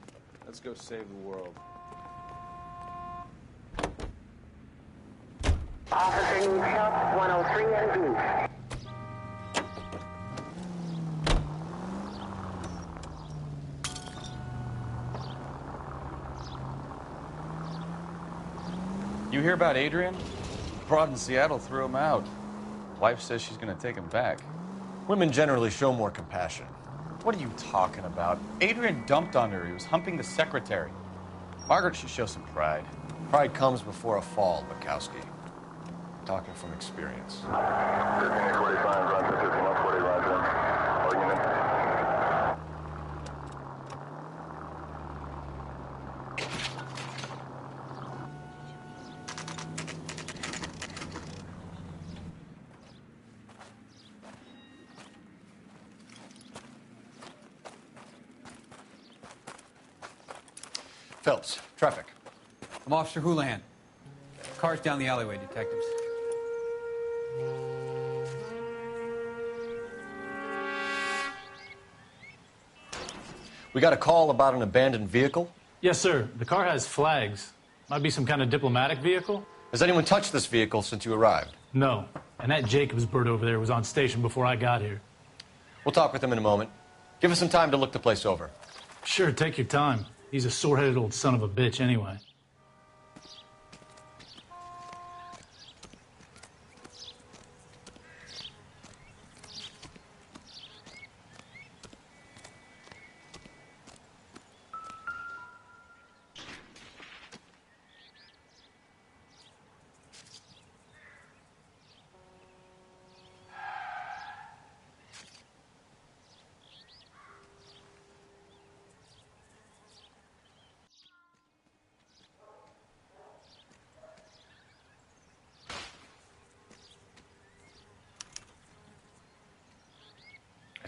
Let's go save the world. Officing shop 103 and B. You hear about Adrian? Broad in Seattle threw him out. Wife says she's gonna take him back. Women generally show more compassion. What are you talking about? Adrian dumped on her. He was humping the secretary. Margaret should show some pride. Pride comes before a fall, Bukowski. Talking from experience. Phelps, traffic. I'm Officer Houlihan. Car's down the alleyway, detectives. We got a call about an abandoned vehicle? Yes, sir. The car has flags. Might be some kind of diplomatic vehicle. Has anyone touched this vehicle since you arrived? No. And that Jacobs bird over there was on station before I got here. We'll talk with him in a moment. Give us some time to look the place over. Sure, take your time. He's a sore-headed old son of a bitch anyway.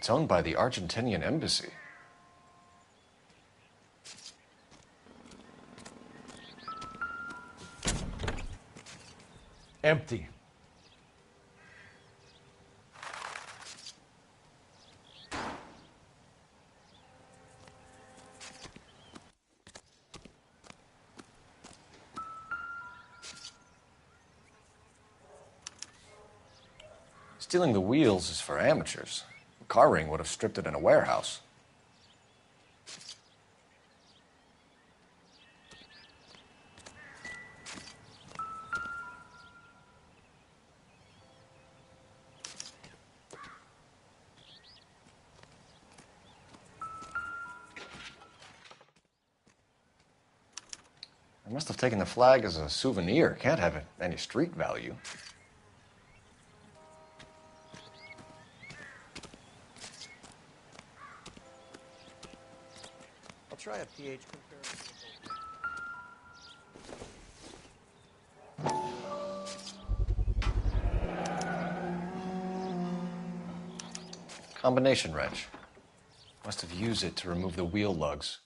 It's owned by the Argentinian embassy. Empty. Stealing the wheels is for amateurs. A car ring would have stripped it in a warehouse. Must have taken the flag as a souvenir. Can't have any street value. I'll try a pH comparison. Combination wrench. Must have used it to remove the wheel lugs.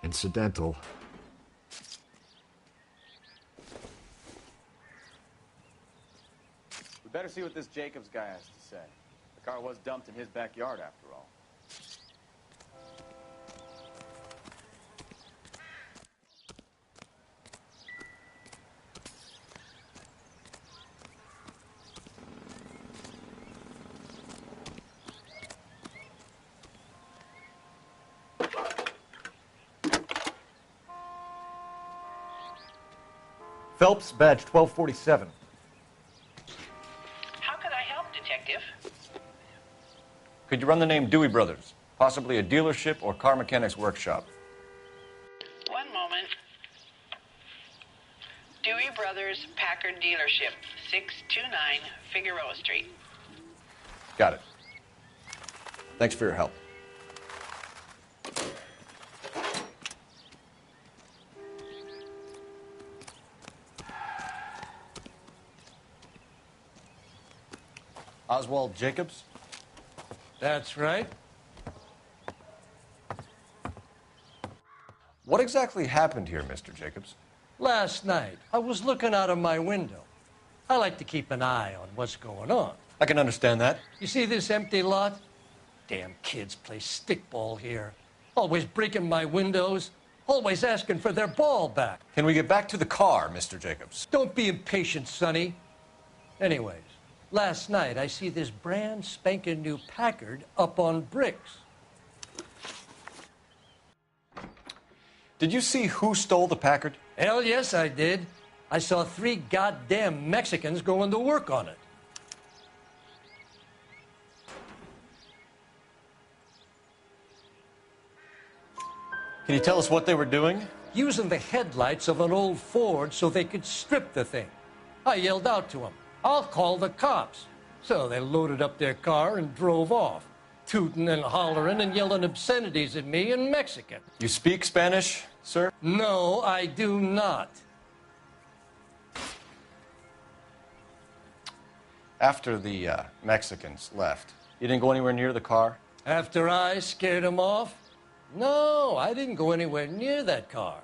Incidental. We better see what this Jacobs guy has to say. The car was dumped in his backyard, after all. Phelps, badge 1247. How could I help, Detective? Could you run the name Dewey Brothers? Possibly a dealership or car mechanics workshop. One moment. Dewey Brothers Packard Dealership, 629 Figueroa Street. Got it. Thanks for your help. Oswald Jacobs? That's right. What exactly happened here, Mr. Jacobs? Last night, I was looking out of my window. I like to keep an eye on what's going on. I can understand that. You see this empty lot? Damn kids play stickball here. Always breaking my windows. Always asking for their ball back. Can we get back to the car, Mr. Jacobs? Don't be impatient, Sonny. Anyways, last night I see this brand spanking new Packard up on bricks. Did you see who stole the Packard? Hell yes, I did. I saw 3 goddamn Mexicans going to work on it. Can you tell us what they were doing? Using the headlights of an old Ford so they could strip the thing. I yelled out to them, "I'll call the cops." So they loaded up their car and drove off, tooting and hollering and yelling obscenities at me in Mexican. You speak Spanish, sir? No, I do not. After the Mexicans left, you didn't go anywhere near the car? After I scared them off? No, I didn't go anywhere near that car.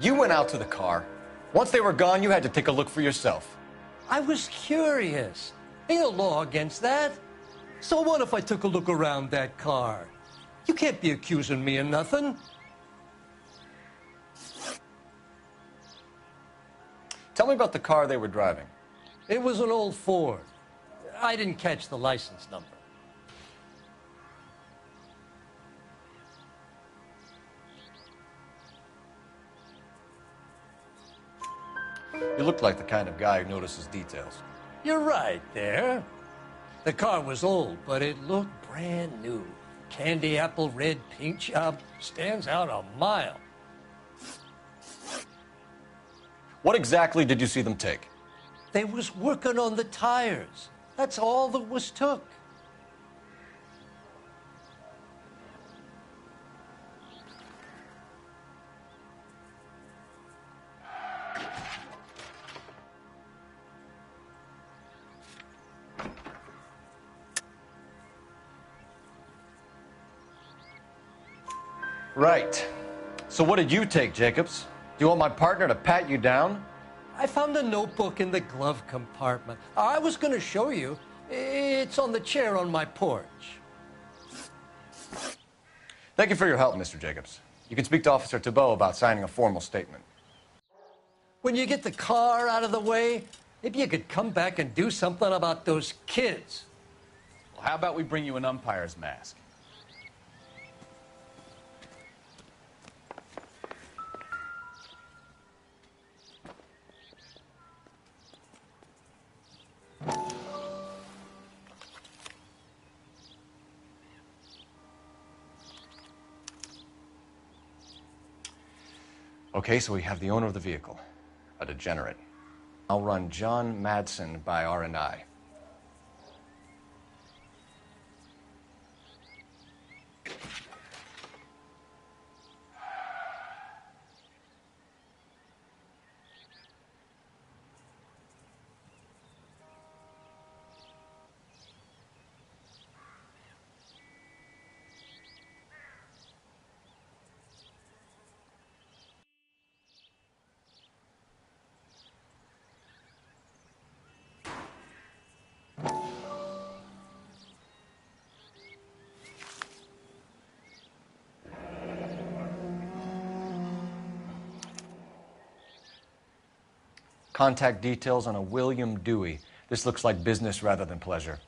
You went out to the car. Once they were gone, you had to take a look for yourself. I was curious. Ain't no law against that. So what if I took a look around that car? You can't be accusing me of nothing. Tell me about the car they were driving. It was an old Ford. I didn't catch the license number. You looked like the kind of guy who notices details. You're right there. The car was old, but it looked brand new. Candy apple red paint job stands out a mile. What exactly did you see them take? They was working on the tires. That's all that was took. Right. So what did you take, Jacobs? Do you want my partner to pat you down? I found a notebook in the glove compartment. I was going to show you. It's on the chair on my porch. Thank you for your help, Mr. Jacobs. You can speak to Officer Thibault about signing a formal statement. When you get the car out of the way, maybe you could come back and do something about those kids. Well, how about we bring you an umpire's mask? Okay, so we have the owner of the vehicle, a degenerate. I'll run John Madsen by R&I. Contact details on a William Dewey. This looks like business rather than pleasure.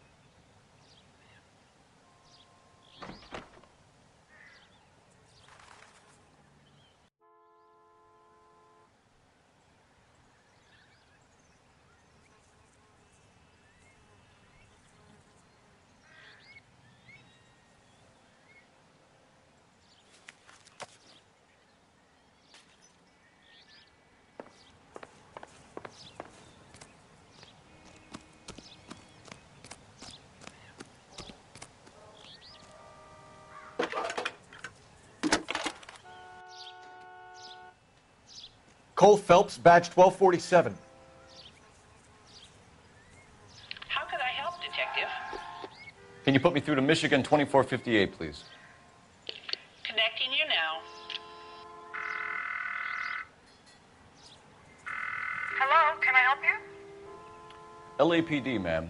Cole Phelps, badge 1247. How could I help, Detective? Can you put me through to Michigan 2458, please? Connecting you now. Hello, can I help you? LAPD, ma'am.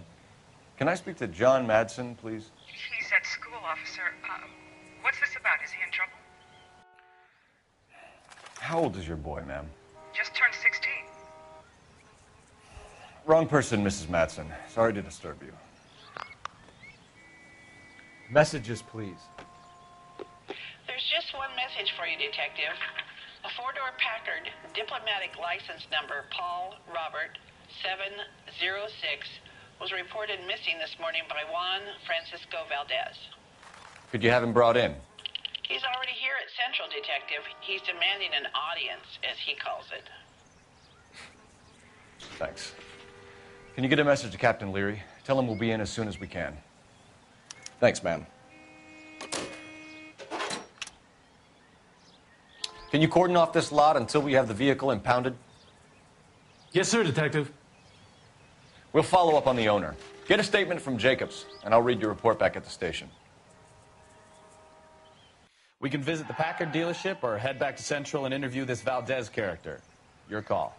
Can I speak to John Madsen, please? He's at school, officer. What's this about? Is he in trouble? How old is your boy, ma'am? Just turned 16. Wrong person, Mrs. Madsen. Sorry to disturb you. Messages, please. There's just one message for you, Detective. A four-door Packard, diplomatic license number Paul Robert 706, was reported missing this morning by Juan Francisco Valdez. Could you have him brought in? He's already here at Central, Detective. He's demanding an audience, as he calls it. Thanks. Can you get a message to Captain Leary? Tell him we'll be in as soon as we can. Thanks, ma'am. Can you cordon off this lot until we have the vehicle impounded? Yes, sir, Detective. We'll follow up on the owner. Get a statement from Jacobs, and I'll read your report back at the station. We can visit the Packard dealership or head back to Central and interview this Valdez character. Your call.